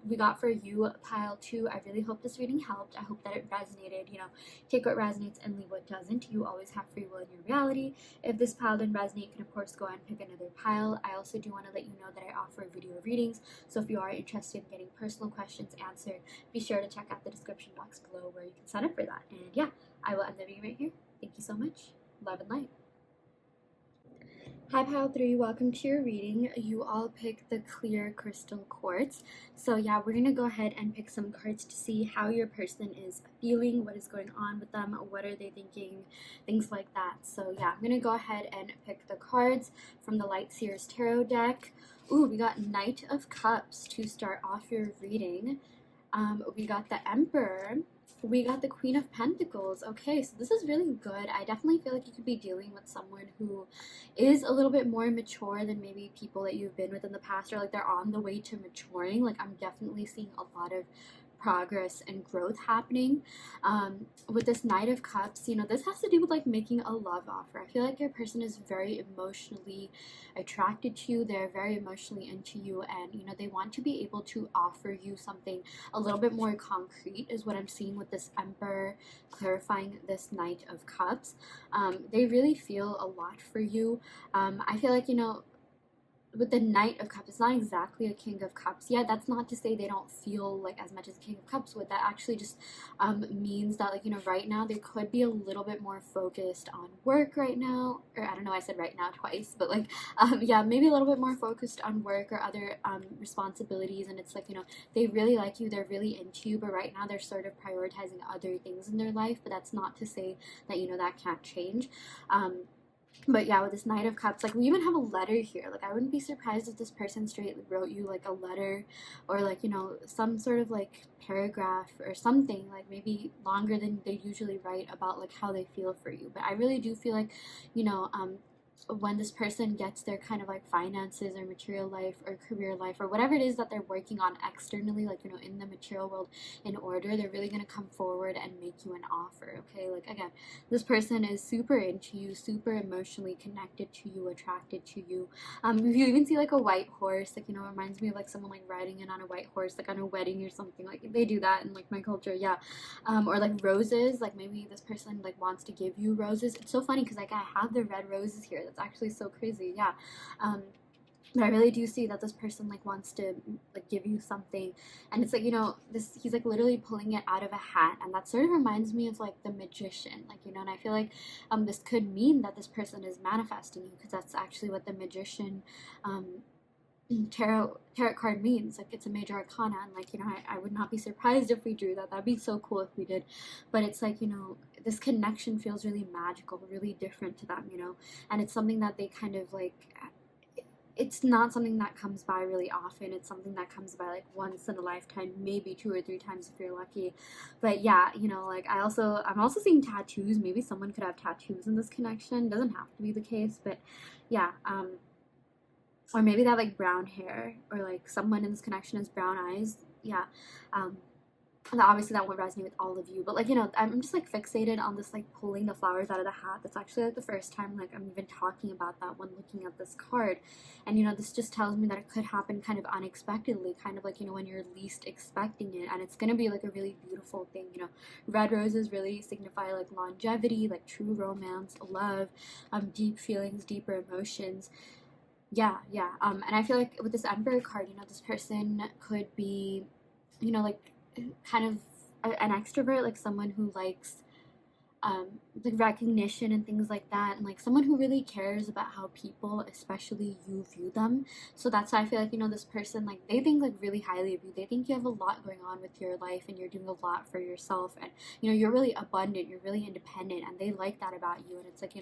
we got for you, pile 2. I really hope this reading helped. I hope that it resonated. You know, take what resonates and leave what doesn't. You always have free will in your reality. If this pile didn't resonate, you can of course go and pick another pile. I also do want to let you know that I offer video readings, so if you are interested in getting personal questions answered, be sure to check out the description box below where you can sign up for that. And yeah, I will end the video right here. Thank you so much. Love and light. Hi Pile 3, welcome to your reading. You all picked the clear crystal quartz. So yeah, we're going to go ahead and pick some cards to see how your person is feeling, what is going on with them, what are they thinking, things like that. So yeah, I'm going to go ahead and pick the cards from the Light Seers Tarot deck. Ooh, we got Knight of Cups to start off your reading. We got the Emperor. We got the Queen of Pentacles. Okay, so this is really good. I definitely feel like you could be dealing with someone who is a little bit more mature than maybe people that you've been with in the past, or like they're on the way to maturing. Like I'm definitely seeing a lot of progress and growth happening with this Knight of Cups. You know, this has to do with like making a love offer. I feel like your person is very emotionally attracted to you, they're very emotionally into you, and you know, they want to be able to offer you something a little bit more concrete is what I'm seeing with this Emperor clarifying this Knight of Cups. They really feel a lot for you. I feel like, you know, with the Knight of Cups, it's not exactly a King of Cups. Yeah, that's not to say they don't feel like as much as King of Cups would. That actually just means that, like, you know, right now they could be a little bit more focused on work right now. Or I don't know, I said right now twice, but like, yeah, maybe a little bit more focused on work or other responsibilities. And it's like, you know, they really like you, they're really into you, but right now they're sort of prioritizing other things in their life. But that's not to say that, you know, that can't change. But yeah, with this Knight of Cups, like we even have a letter here. Like I wouldn't be surprised if this person straight wrote you like a letter, or like, you know, some sort of like paragraph or something, like maybe longer than they usually write about like how they feel for you. But I really do feel like, you know, when this person gets their kind of like finances or material life or career life or whatever it is that they're working on externally, like, in the material world in order, they're really going to come forward and make you an offer. Okay, like, again, this person is super into you, super emotionally connected to you, attracted to you. If you even see like a white horse, like, it reminds me of like someone like riding in on a white horse, like on a wedding or something, like they do that in like my culture. Yeah. Or like roses, like maybe this person like wants to give you roses. It's so funny because like I have the red roses here. That's actually so crazy. Yeah. But I really do see that this person like wants to like give you something, and it's like, this, he's like literally pulling it out of a hat, and that sort of reminds me of like the magician, like, and I feel like this could mean that this person is manifesting you, because that's actually what the magician tarot card means. Like, it's a major arcana, and like, I would not be surprised if we drew that. That'd be so cool if we did. But it's like, this connection feels really magical, really different to them, and it's something that they kind of like, it's not something that comes by really often. It's something that comes by like once in a lifetime, maybe 2 or 3 times if you're lucky. But yeah, like I'm also seeing tattoos. Maybe someone could have tattoos in this connection. Doesn't have to be the case, but yeah. Or maybe they have like brown hair, or like someone in this connection has brown eyes. Yeah. And obviously that won't resonate with all of you, but like, I'm just like fixated on this like pulling the flowers out of the hat. That's actually like the first time like I'm even talking about that when looking at this card. And this just tells me that it could happen kind of unexpectedly, kind of like, when you're least expecting it, and it's gonna be like a really beautiful thing. Red roses really signify like longevity, like true romance, love, deep feelings, deeper emotions. Yeah, yeah. And I feel like with this Emperor card, this person could be, like kind of an extrovert, like someone who likes like recognition and things like that, and like someone who really cares about how people, especially you, view them. So that's why I feel like, this person, like, they think like really highly of you. They think you have a lot going on with your life, and you're doing a lot for yourself, and you're really abundant, you're really independent, and they like that about you. And it's like,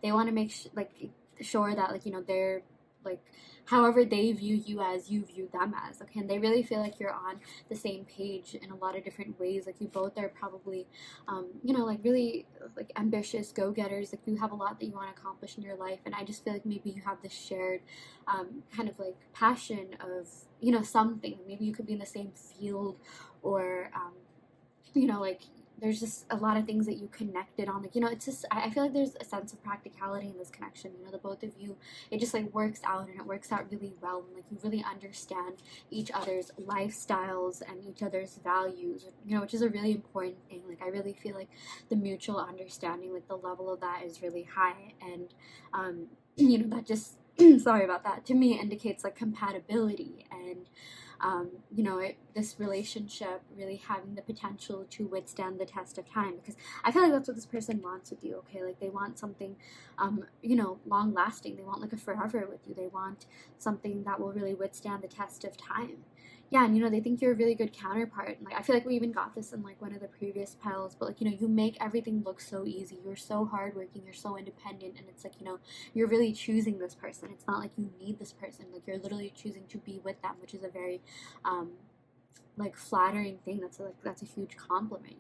they want to make sure that like, they're like, however they view you as, you view them as. Okay, and they really feel like you're on the same page in a lot of different ways. Like, you both are probably like really like ambitious go-getters. Like, you have a lot that you want to accomplish in your life, and I just feel like maybe you have this shared kind of like passion of something. Maybe you could be in the same field, or like, there's just a lot of things that you connected on. Like, it's just, I feel like there's a sense of practicality in this connection. The both of you, it just like works out, and it works out really well. And like, you really understand each other's lifestyles and each other's values, which is a really important thing. Like, I really feel like the mutual understanding, like the level of that is really high. And, that just, sorry about that, to me indicates like compatibility, and this relationship really having the potential to withstand the test of time, because I feel like that's what this person wants with you. Okay, like, they want something long lasting. They want like a forever with you. They want something that will really withstand the test of time. Yeah, and they think you're a really good counterpart. And like, I feel like we even got this in like one of the previous piles, but like, you make everything look so easy. You're so hardworking, you're so independent, and it's like, you're really choosing this person. It's not like you need this person. Like, you're literally choosing to be with them, which is a very like flattering thing. That's a huge compliment.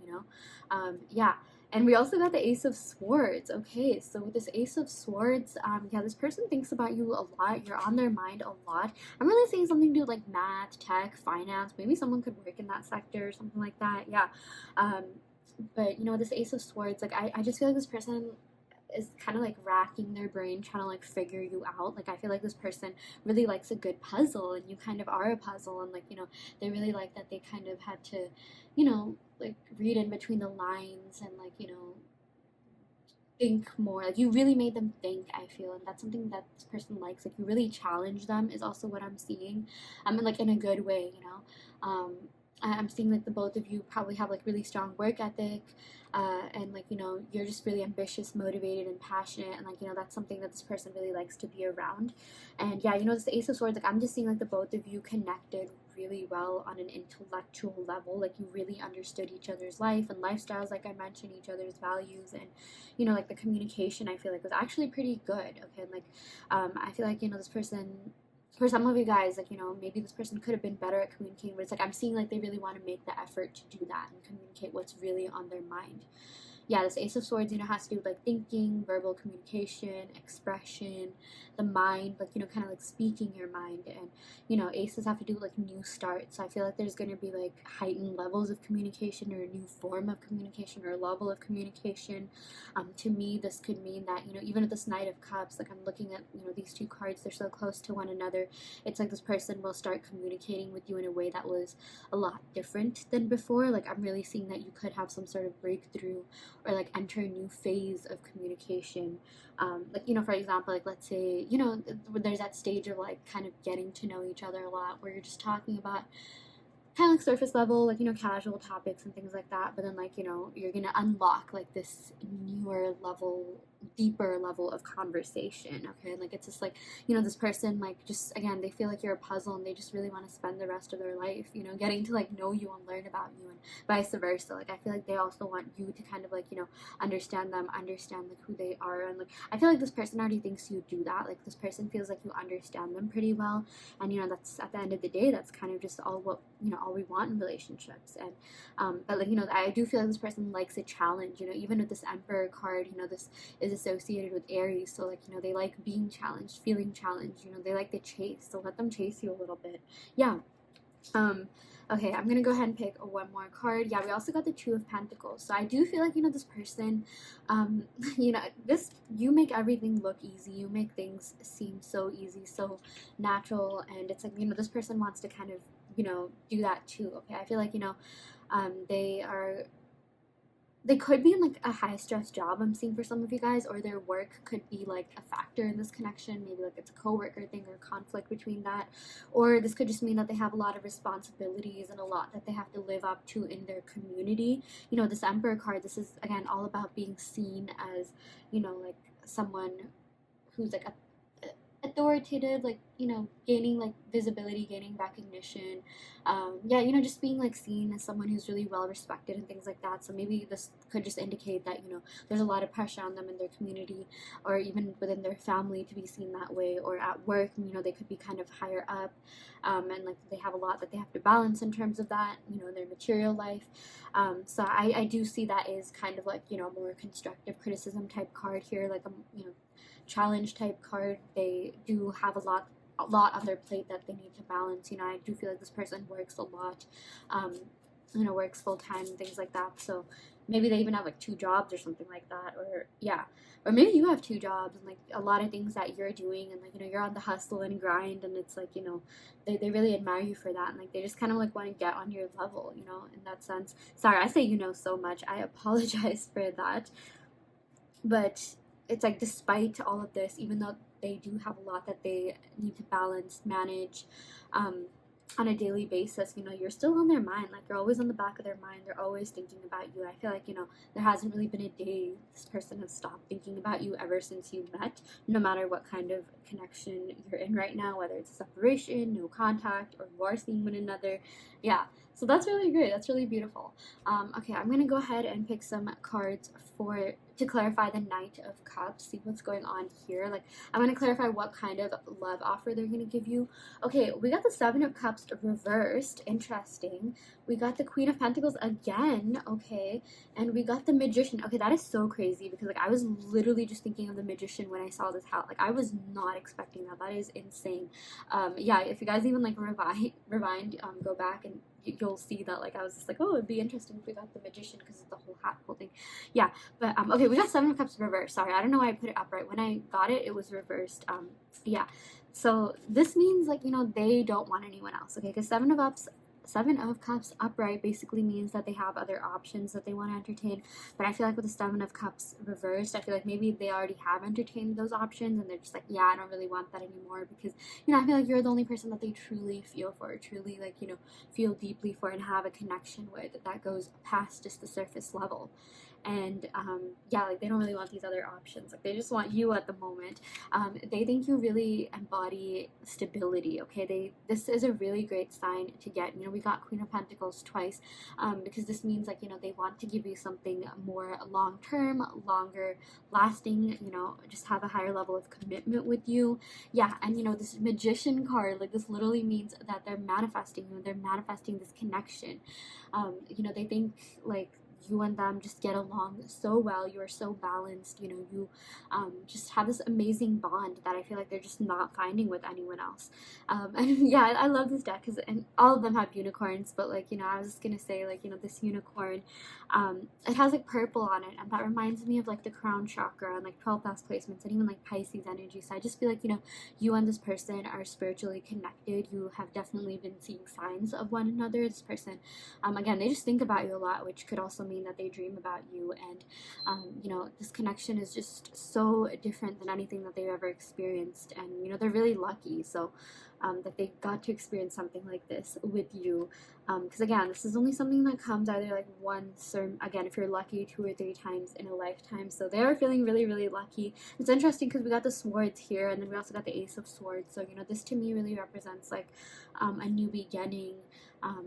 Yeah. And we also got the Ace of Swords. Okay, so with this Ace of Swords, yeah, this person thinks about you a lot. You're on their mind a lot. I'm really seeing something to do with like math, tech, finance. Maybe someone could work in that sector or something like that. Yeah. But this Ace of Swords, like, I just feel like this person is kind of like racking their brain trying to like figure you out. Like, I feel like this person really likes a good puzzle, and you kind of are a puzzle, and like, they really like that they kind of had to like read in between the lines, and like, think more. Like, you really made them think, I feel, and that's something that this person likes. Like, you really challenge them is also what I'm seeing, and like in a good way. I'm seeing like the both of you probably have like really strong work ethic, and like, you're just really ambitious, motivated, and passionate, and like, that's something that this person really likes to be around. And yeah, this Ace of Swords, like, I'm just seeing like the both of you connected really well on an intellectual level. Like, you really understood each other's life and lifestyles, like I mentioned, each other's values, and like the communication, I feel like, was actually pretty good. Okay, and like, I feel like this person, for some of you guys, like, maybe this person could have been better at communicating, but it's like I'm seeing like they really want to make the effort to do that and communicate what's really on their mind. yeah, this Ace of Swords, has to do with like thinking, verbal communication, expression, the mind, like, kind of like speaking your mind. And, aces have to do with like new starts. So I feel like there's going to be like heightened levels of communication, or a new form of communication, or a level of communication. To me, this could mean that, even with this Knight of Cups, like I'm looking at, these two cards, they're so close to one another. It's like this person will start communicating with you in a way that was a lot different than before. Like I'm really seeing that you could have some sort of breakthrough, or like enter a new phase of communication. Like, for example, like let's say, there's that stage of like kind of getting to know each other a lot, where you're just talking about kind of like surface level, like, casual topics and things like that. But then, like, you're gonna unlock like this newer level, deeper level of conversation. Okay, like it's just like, this person, like, just again, they feel like you're a puzzle, and they just really want to spend the rest of their life, getting to like know you and learn about you, and vice versa. Like I feel like they also want you to kind of like, understand them, understand like who they are. And like I feel like this person already thinks you do that. Like this person feels like you understand them pretty well. And that's, at the end of the day, that's kind of just all what, all we want in relationships. And but like, I do feel like this person likes a challenge. Even with this Emperor card, this is associated with Aries, so like, they like being challenged, feeling challenged. They like the chase, so let them chase you a little bit. Yeah. Okay, I'm gonna go ahead and pick one more card. Yeah, we also got the Two of Pentacles. So I do feel like, this person, you make everything look easy. You make things seem so easy, so natural. And it's like, this person wants to kind of, do that too. Okay, I feel like, they could be in like a high stress job, I'm seeing, for some of you guys, or their work could be like a factor in this connection. Maybe like it's a coworker thing, or conflict between that. Or this could just mean that they have a lot of responsibilities and a lot that they have to live up to in their community. This Emperor card, this is again all about being seen as, like someone who's like a authoritative, like, gaining like visibility, gaining recognition. Yeah, just being like seen as someone who's really well respected and things like that. So maybe this could just indicate that, there's a lot of pressure on them in their community, or even within their family, to be seen that way. Or at work, they could be kind of higher up, and like they have a lot that they have to balance in terms of that, their material life. So I do see that as kind of like, more constructive criticism type card here, like challenge type card. They do have a lot on their plate that they need to balance. I do feel like this person works a lot, works full time and things like that. So maybe they even have like two jobs or something like that. Or yeah, or maybe you have two jobs, and like a lot of things that you're doing, and like, you're on the hustle and grind, and it's like, they really admire you for that, and like they just kind of like want to get on your level, in that sense. Sorry, I say so much. I apologize for that. But it's like, despite all of this, even though they do have a lot that they need to balance, manage, on a daily basis, you're still on their mind. Like you're always on the back of their mind. They're always thinking about you. I feel like, there hasn't really been a day this person has stopped thinking about you ever since you met, no matter what kind of connection you're in right now, whether it's a separation, no contact, or you are seeing one another. Yeah. So that's really great. That's really beautiful. Okay, I'm going to go ahead and pick some cards to clarify the Knight of Cups, see what's going on here. Like, I'm going to clarify what kind of love offer they're going to give you. Okay, we got the Seven of Cups reversed. Interesting. We got the Queen of Pentacles again. Okay, and we got the Magician. Okay, that is so crazy, because like I was literally just thinking of the Magician when I saw this hat. Like I was not expecting that. That is insane. Yeah, if you guys even like rewind, go back, and you'll see that like I was just like, oh, it'd be interesting if we got the Magician, because of the whole hat pull thing. Yeah, but okay, we got Seven of Cups reversed. Sorry, I don't know why I put it upright. When I got it, it was reversed. Yeah, so this means like, they don't want anyone else. Okay, because Seven of Cups upright basically means that they have other options that they want to entertain. But I feel like with the Seven of Cups reversed, I feel like maybe they already have entertained those options, and they're just like, yeah, I don't really want that anymore, because, I feel like you're the only person that they truly feel for, truly like, feel deeply for, and have a connection with, that goes past just the surface level. And yeah, like they don't really want these other options. Like they just want you at the moment. They think you really embody stability. Okay, this is a really great sign to get. We got Queen of Pentacles twice, because this means like, they want to give you something more long term, longer lasting. Just have a higher level of commitment with you. Yeah, and this Magician card, like this literally means that they're manifesting you. They're manifesting this connection. They think like you and them just get along so well. You are so balanced. You know, you just have this amazing bond that I feel like they're just not finding with anyone else. And yeah, I love this deck because and all of them have unicorns, but like, you know, I was just gonna say, like, you know, this unicorn, it has like purple on it, and that reminds me of like the crown chakra and like 12th house placements and even like Pisces energy. So I just feel like, you know, you and this person are spiritually connected. You have definitely been seeing signs of one another. This person, again, they just think about you a lot, which could also mean that they dream about you. And you know, this connection is just so different than anything that they've ever experienced, and you know, they're really lucky. So that they got to experience something like this with you, because again, this is only something that comes either like once, or again, if you're lucky, 2 or 3 times in a lifetime. So they are feeling really, really lucky. It's interesting because we got the swords here, and then we also got the ace of swords. So you know, this to me really represents like a new beginning,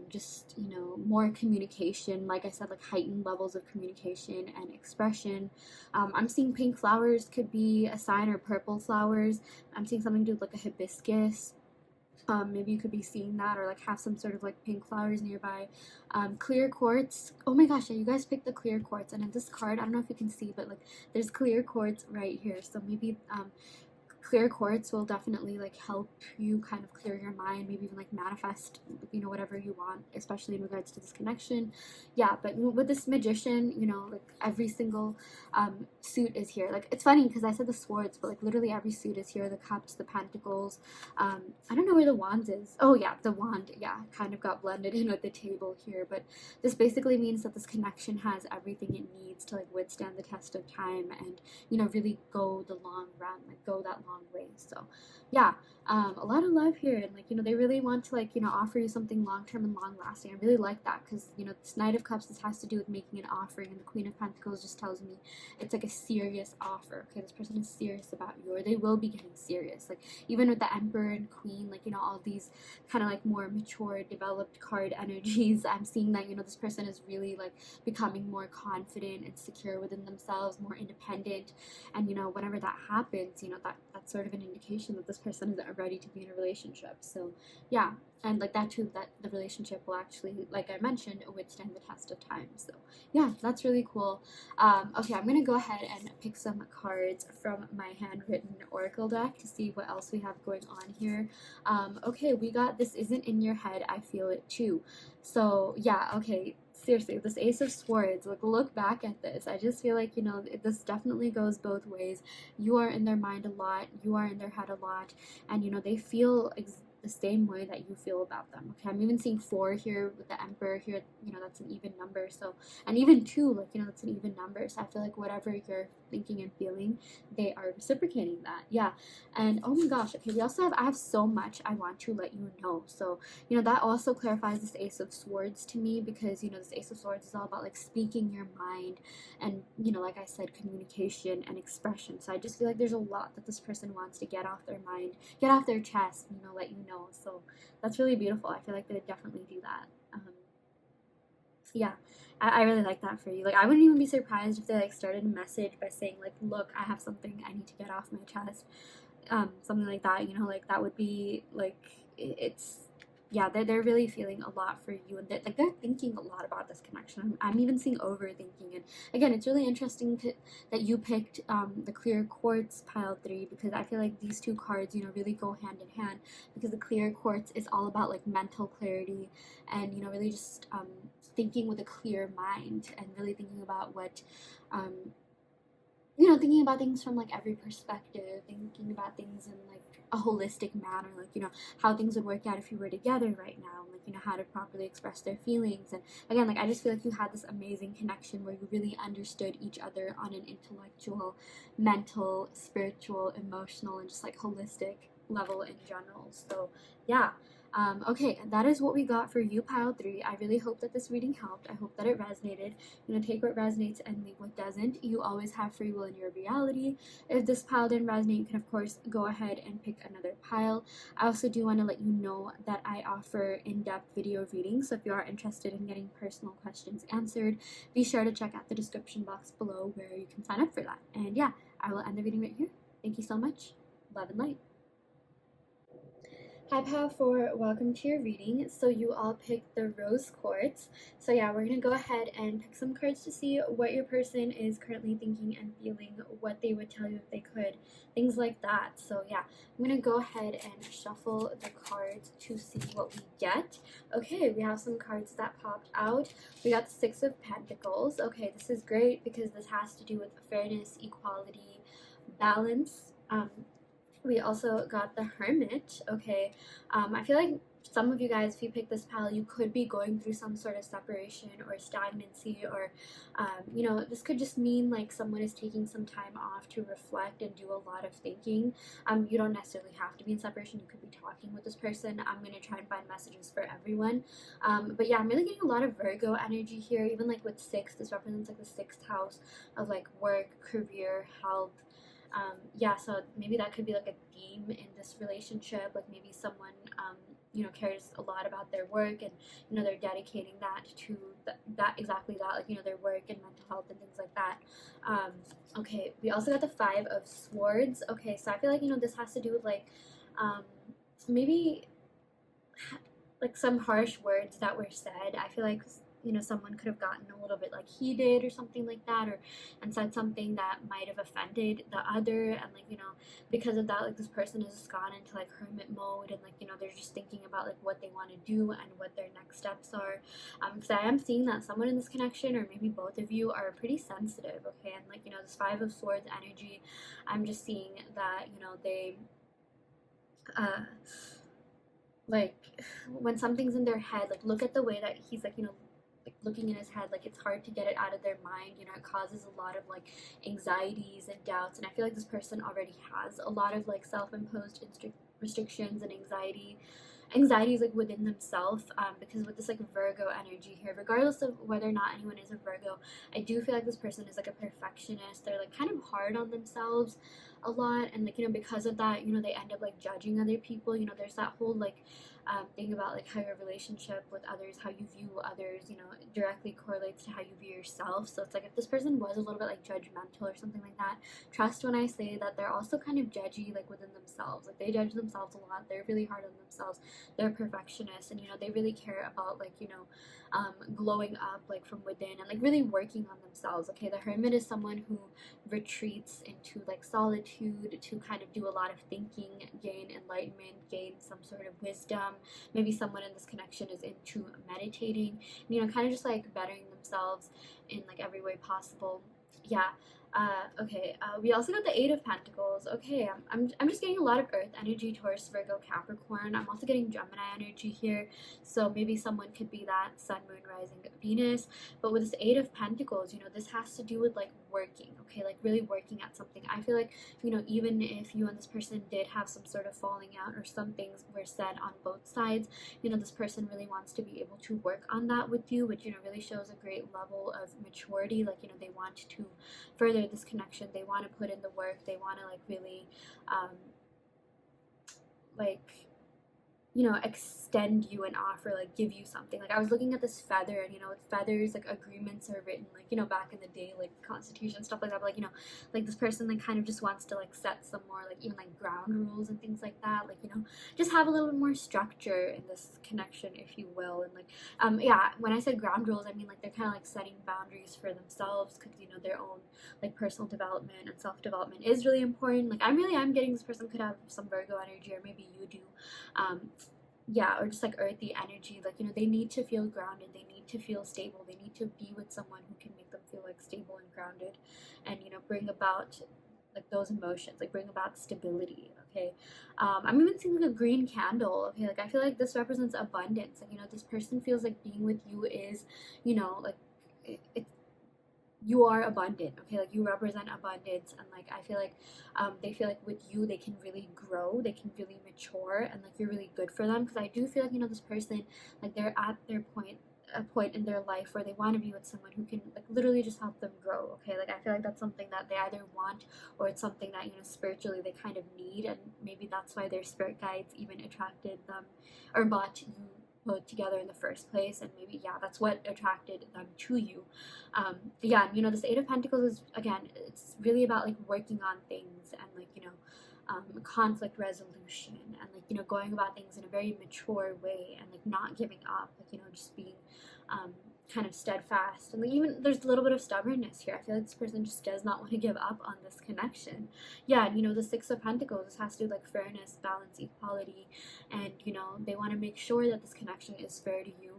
just, you know, more communication, like I said, like heightened levels of communication and expression. I'm seeing pink flowers could be a sign, or purple flowers. I'm seeing something to do with like a hibiscus. Maybe you could be seeing that, or like have some sort of like pink flowers nearby. Clear quartz. Oh my gosh, yeah, you guys picked the clear quartz. And in this card, I don't know if you can see, but like there's clear quartz right here. So maybe clear quartz will definitely like help you kind of clear your mind, maybe even like manifest, you know, whatever you want, especially in regards to this connection. Yeah, but with this magician, you know, like every single suit is here. Like it's funny because I said the swords, but like literally every suit is here. The cups, the pentacles. I don't know where the wands is. Oh yeah, the wand, yeah, kind of got blended in with the table here. But this basically means that this connection has everything it needs to like withstand the test of time, and you know, really go the long run, like go that long way. So yeah, a lot of love here, and like, you know, they really want to like, you know, offer you something long-term and long-lasting. I really like that because, you know, this Knight of Cups, this has to do with making an offering, and the Queen of Pentacles just tells me it's like a serious offer. Okay, this person is serious about you, or they will be getting serious. Like even with the Emperor and Queen, like, you know, all these kind of like more mature, developed card energies, I'm seeing that, you know, this person is really like becoming more confident and secure within themselves, more independent. And you know, whenever that happens, you know, that's sort of an indication that this person is ready to be in a relationship. So yeah, and like that too, that the relationship will actually, like I mentioned, withstand the test of time. So yeah, that's really cool. Okay, I'm gonna go ahead and pick some cards from my handwritten oracle deck to see what else we have going on here. Okay, we got This Isn't in Your Head, I Feel It Too. So yeah, okay, seriously, this Ace of Swords, like look back at this. I just feel like, you know, this definitely goes both ways. You are in their mind a lot, you are in their head a lot, and you know, they feel the same way that you feel about them. Okay, I'm even seeing 4 here with the Emperor here, you know, that's an even number. So, and even 2, like, you know, that's an even number. So I feel like whatever you're thinking and feeling, they are reciprocating that. Yeah. And oh my gosh, okay, I have so much I want to let you know. So, you know, that also clarifies this Ace of Swords to me, because, you know, this Ace of Swords is all about like speaking your mind, and, you know, like I said, communication and expression. So I just feel like there's a lot that this person wants to get off their mind, get off their chest, you know, let you know. So that's really beautiful. I feel like they would definitely do that. Yeah, I really like that for you. Like, I wouldn't even be surprised if they like started a message by saying like, look, I have something I need to get off my chest, something like that, you know, like that would be like, it's, yeah, they're really feeling a lot for you, and they're thinking a lot about this connection. I'm even seeing overthinking. And again, it's really interesting that you picked the clear quartz pile 3, because I feel like these 2 cards, you know, really go hand in hand, because the clear quartz is all about like mental clarity, and you know, really just thinking with a clear mind, and really thinking about what you know, thinking about things from like every perspective, thinking about things in like a holistic manner, like, you know, how things would work out if you were together right now, like, you know, how to properly express their feelings. And again, like, I just feel like you had this amazing connection where you really understood each other on an intellectual, mental, spiritual, emotional, and just like holistic level in general. So yeah. Okay, that is what we got for you, pile 3. I really hope that this reading helped. I hope that it resonated. You know, take what resonates and leave what doesn't. You always have free will in your reality. If this pile didn't resonate, you can of course go ahead and pick another pile. I also do want to let you know that I offer in-depth video readings, so if you are interested in getting personal questions answered, be sure to check out the description box below where you can sign up for that. And yeah, I will end the reading right here. Thank you so much. Love and light. Hi Pal, for welcome to your reading. So you all picked the rose quartz. So yeah, we're gonna go ahead and pick some cards to see what your person is currently thinking and feeling, what they would tell you if they could, things like that. So yeah, I'm gonna go ahead and shuffle the cards to see what we get. Okay, we have some cards that popped out. We got the Six of Pentacles. Okay, this is great because this has to do with fairness, equality, balance. We also got the Hermit. Okay, I feel like some of you guys, if you pick this pal, you could be going through some sort of separation or stagnancy, or you know, this could just mean like someone is taking some time off to reflect and do a lot of thinking. You don't necessarily have to be in separation. You could be talking with this person. I'm gonna try and find messages for everyone, but yeah, I'm really getting a lot of Virgo energy here. Even like with six, this represents like the sixth house of like work, career, health. Yeah, so maybe that could be like a theme in this relationship. Like maybe someone, you know, cares a lot about their work, and you know they're dedicating that to that exactly that, like you know, their work and mental health and things like that. Um, okay, we also got the Five of Swords. Okay, so I feel like, you know, this has to do with like um, maybe like some harsh words that were said. I feel like, you know, someone could have gotten a little bit like heated or something like that, or and said something that might have offended the other, and like, you know, because of that, like this person has just gone into like hermit mode, and like, you know, they're just thinking about like what they want to do and what their next steps are. Because I am seeing that someone in this connection, or maybe both of you, are pretty sensitive. Okay, and like, you know, this Five of Swords energy, I'm just seeing that, you know, they uh like when something's in their head, like look at the way that he's like, you know, like looking in his head, like it's hard to get it out of their mind. You know, it causes a lot of like anxieties and doubts, and I feel like this person already has a lot of like self-imposed restrictions and anxieties like within themselves, because with this like Virgo energy here, regardless of whether or not anyone is a Virgo, I do feel like this person is like a perfectionist. They're like kind of hard on themselves a lot, and like, you know, because of that, you know, they end up like judging other people. You know, there's that whole like thing about like how your relationship with others, how you view others, you know, directly correlates to how you view yourself. So it's like if this person was a little bit like judgmental or something like that, trust when I say that they're also kind of judgy like within themselves. Like they judge themselves a lot. They're really hard on themselves. They're perfectionists, and you know, they really care about like, you know, glowing up like from within and like really working on themselves. Okay, the Hermit is someone who retreats into like solitude to kind of do a lot of thinking, gain enlightenment, gain some sort of wisdom. Maybe someone in this connection is into meditating, you know, kind of just like bettering themselves in like every way possible. Yeah. Okay, we also got the Eight of Pentacles. Okay, I'm just getting a lot of Earth energy, Taurus, Virgo, Capricorn. I'm also getting Gemini energy here, so maybe someone could be that Sun, Moon, Rising, Venus. But with this Eight of Pentacles, you know, this has to do with like working, okay, like really working at something. I feel like, you know, even if you and this person did have some sort of falling out, or some things were said on both sides, you know, this person really wants to be able to work on that with you, which, you know, really shows a great level of maturity. Like, you know, they want to further this connection, they want to put in the work, they want to like really um like, you know, extend you an offer, like give you something. Like I was looking at this feather, and you know, with feathers, like agreements are written, like, you know, back in the day, like constitution, stuff like that. But like, you know, like this person like kind of just wants to like set some more like even like ground rules and things like that. Like, you know, just have a little bit more structure in this connection, if you will. And like yeah, when I said ground rules, I mean like they're kind of like setting boundaries for themselves, because you know, their own like personal development and self-development is really important. Like I'm getting this person could have some Virgo energy, or maybe you do. um yeah, or just like earthy energy. Like, you know, they need to feel grounded, they need to feel stable, they need to be with someone who can make them feel like stable and grounded, and you know, bring about like those emotions, like bring about stability. Okay, I'm even seeing like a green candle. Okay, like I feel like this represents abundance. Like, you know, this person feels like being with you is, you know, like it, you are abundant. Okay, like you represent abundance, and like I feel like they feel like with you they can really grow, they can really mature, and like you're really good for them. Because I do feel like, you know, this person, like they're at their point, a point in their life where they want to be with someone who can like literally just help them grow. Okay, like I feel like that's something that they either want, or it's something that, you know, spiritually they kind of need, and maybe that's why their spirit guides even attracted them, or brought you both together in the first place. And maybe, yeah, that's what attracted them to you. Yeah, and you know, this Eight of Pentacles is, again, it's really about like working on things, and like, you know, conflict resolution, and like, you know, going about things in a very mature way, and like not giving up, like, you know, just being um, kind of steadfast. And like, even there's a little bit of stubbornness here. I feel like this person just does not want to give up on this connection. Yeah, and you know, the Six of Pentacles, this has to do like fairness, balance, equality, and you know, they want to make sure that this connection is fair to you.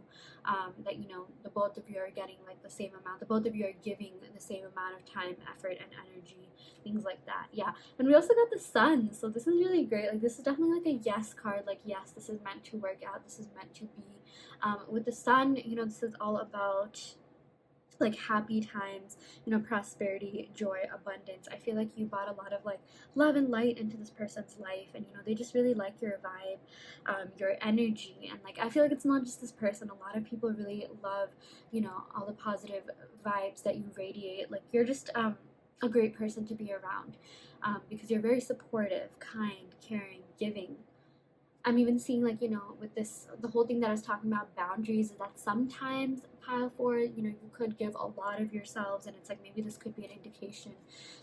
That you know, the both of you are getting like the same amount, the both of you are giving the same amount of time, effort, and energy, things like that. Yeah, and we also got the Sun, so this is really great. Like, this is definitely like a yes card. Like, yes, this is meant to work out, this is meant to be. With the Sun, you know, this is all about like happy times, you know, prosperity, joy, abundance. I feel like you brought a lot of like love and light into this person's life, and you know, they just really like your vibe, your energy. And like, I feel like it's not just this person, a lot of people really love, you know, all the positive vibes that you radiate. Like, you're just a great person to be around, because you're very supportive, kind, caring, giving. I'm even seeing, like, you know, with this, the whole thing that I was talking about, boundaries, is that sometimes pile four, you know, you could give a lot of yourselves, and it's like maybe this could be an indication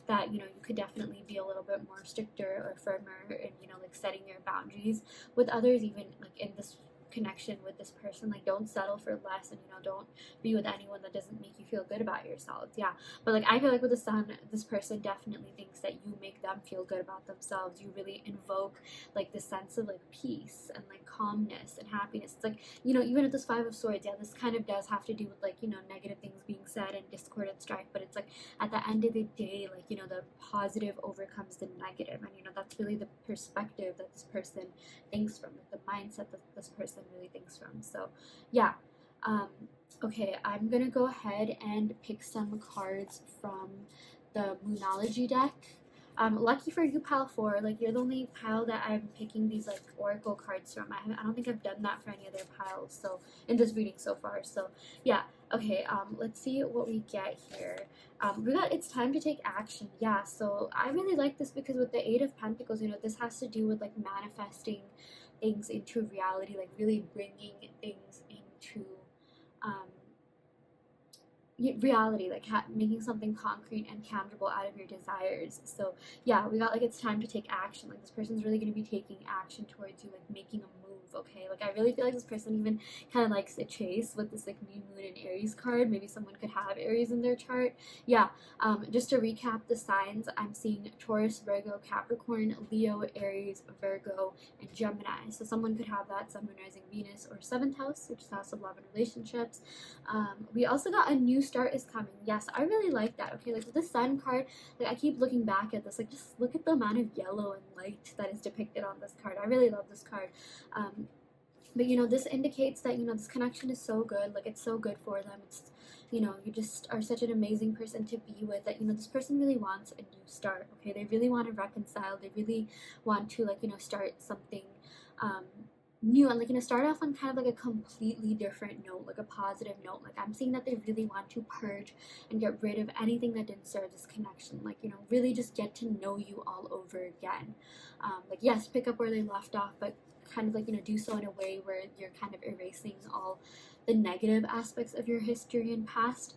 that, you know, you could definitely be a little bit more stricter or firmer in, you know, like setting your boundaries with others, even like in this connection with this person. Like, don't settle for less, and you know, don't be with anyone that doesn't make you feel good about yourselves. Yeah, but like, I feel like with the Sun, this person definitely thinks that you make them feel good about themselves. You really invoke like the sense of like peace and like calmness and happiness. It's like, you know, even at this Five of Swords, yeah, this kind of does have to do with like, you know, negative things being said and discord and strife, but it's like at the end of the day, like, you know, the positive overcomes the negative, and you know, that's really the perspective that this person thinks from, like the mindset that this person really thinks from. So yeah, okay, I'm gonna go ahead and pick some cards from the Moonology deck. Lucky for you, pile four, like, you're the only pile that I'm picking these like oracle cards from. I don't think I've done that for any other piles, so in this reading so far. So yeah, okay, let's see what we get here. We got It's Time to Take Action. Yeah, so I really like this because with the Eight of Pentacles, you know, this has to do with like manifesting things into reality, like really bringing things into um, reality, like making something concrete and tangible out of your desires. So yeah, we got like It's time to take action. Like, this person's really going to be taking action towards you, like making a move. Okay, like, I really feel like this person even kind of likes to chase with this like new moon and Aries card. Maybe someone could have Aries in their chart. Yeah, just to recap the signs, I'm seeing Taurus, Virgo, Capricorn, Leo, Aries, Virgo, and Gemini. So someone could have that Sun, Moon, Rising, Venus, or 7th house, which is house of love and relationships. We also got a new start is coming. Yes, I really like that. Okay, like with the Sun card, like, I keep looking back at this, like, just look at the amount of yellow and light that is depicted on this card. I really love this card. But you know, this indicates that, you know, this connection is so good. Like, it's so good for them. It's, you know, you just are such an amazing person to be with, that, you know, this person really wants a new start. Okay, they really want to reconcile. They really want to, like, you know, start something new, and like, you know, start off on kind of like a completely different note, like a positive note. Like, I'm seeing that they really want to purge and get rid of anything that didn't serve this connection. Like, you know, really just get to know you all over again. Like, yes, pick up where they left off, but kind of like, you know, do so in a way where you're kind of erasing all the negative aspects of your history and past.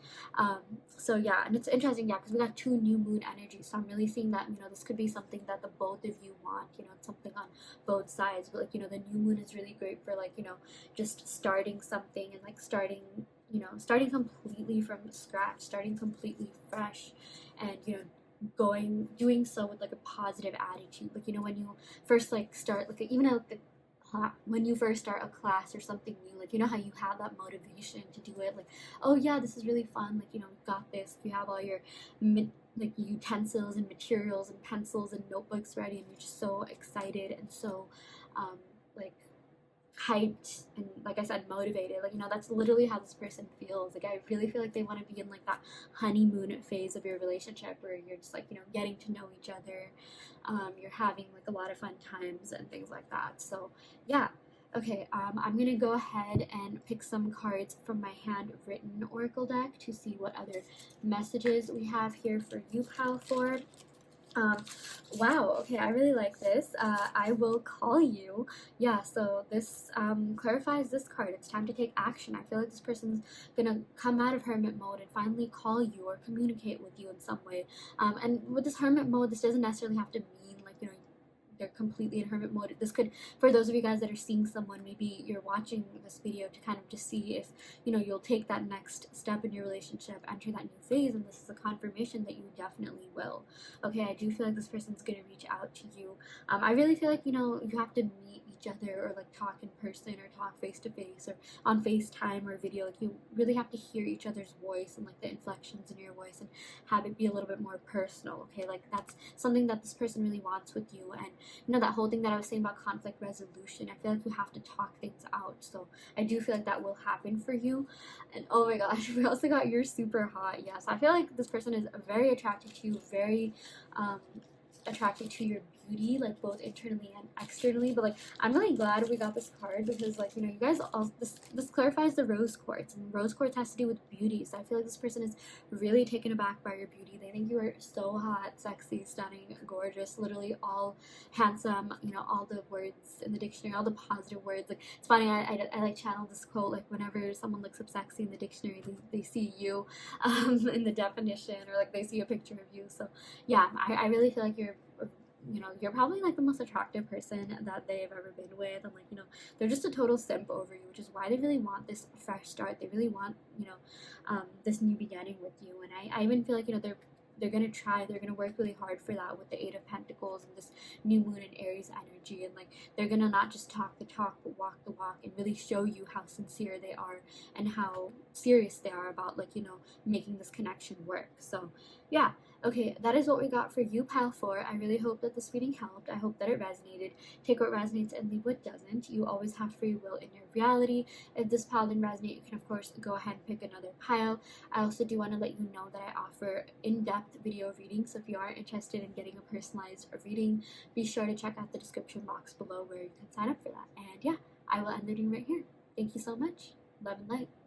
So yeah, and it's interesting, yeah, because we got two new moon energies. So I'm really seeing that, you know, this could be something that the both of you want. You know, it's something on both sides. But like, you know, the new moon is really great for, like, you know, just starting something, and like starting, you know, starting completely from scratch, starting completely fresh, and you know, doing so with like a positive attitude. Like, you know, when you first like start, like, even at like when you first start a class or something new, like, you know how you have that motivation to do it, like, oh yeah, this is really fun, like, you know, you got this. You have all your like utensils and materials and pencils and notebooks ready, and you're just so excited and so like hyped and, like I said, motivated. Like, you know, that's literally how this person feels. Like, I really feel like they want to be in like that honeymoon phase of your relationship, where you're just like, you know, getting to know each other. You're having like a lot of fun times and things like that. So yeah, okay, I'm gonna go ahead and pick some cards from my handwritten oracle deck to see what other messages we have here for you, pile four. Wow, okay, I really like this. I will call you. Yeah, so this clarifies this card. It's time to take action. I feel like this person's gonna come out of hermit mode and finally call you or communicate with you in some way. And with this hermit mode, this doesn't necessarily have to mean, like, you know, they're completely in hermit mode. This could, for those of you guys that are seeing someone, maybe you're watching this video to kind of just see if, you know, you'll take that next step in your relationship, enter that new phase, and this is a confirmation that you definitely will. Okay, I do feel like this person's gonna reach out to you. I really feel like, you know, you have to meet each other, or like talk in person, or talk face to face, or on FaceTime or video. Like, you really have to hear each other's voice and like the inflections in your voice, and have it be a little bit more personal. Okay, like that's something that this person really wants with you. And you know, that whole thing that I was saying about conflict resolution, I feel like you have to talk things out. So I do feel like that will happen for you. And oh my gosh, we also got you're super hot. Yes, I feel like this person is very attracted to you, very attracted to your beauty, like both internally and externally. But like, I'm really glad we got this card, because like, you know, you guys all, this clarifies the rose quartz, and rose quartz has to do with beauty. So I feel like this person is really taken aback by your beauty. They think you are so hot, sexy, stunning, gorgeous, literally all handsome, you know, all the words in the dictionary, all the positive words. Like, it's funny, I like channel this quote, like whenever someone looks up sexy in the dictionary, they see you in the definition, or like they see a picture of you. So yeah, I really feel like you're, you know, you're probably like the most attractive person that they've ever been with. And like, you know, they're just a total simp over you, which is why they really want this fresh start. They really want, you know, this new beginning with you. And I even feel like, you know, they're gonna try, they're gonna work really hard for that with the Eight of Pentacles and this new moon and Aries energy. And like, they're gonna not just talk the talk but walk the walk, and really show you how sincere they are and how serious they are about, like, you know, making this connection work. So yeah, okay, that is what we got for you, pile 4. I really hope that this reading helped. I hope that it resonated. Take what resonates and leave what doesn't. You always have free will in your reality. If this pile didn't resonate, you can of course go ahead and pick another pile. I also do want to let you know that I offer in-depth video readings. So if you are interested in getting a personalized reading, be sure to check out the description box below where you can sign up for that. And yeah, I will end the reading right here. Thank you so much. Love and light.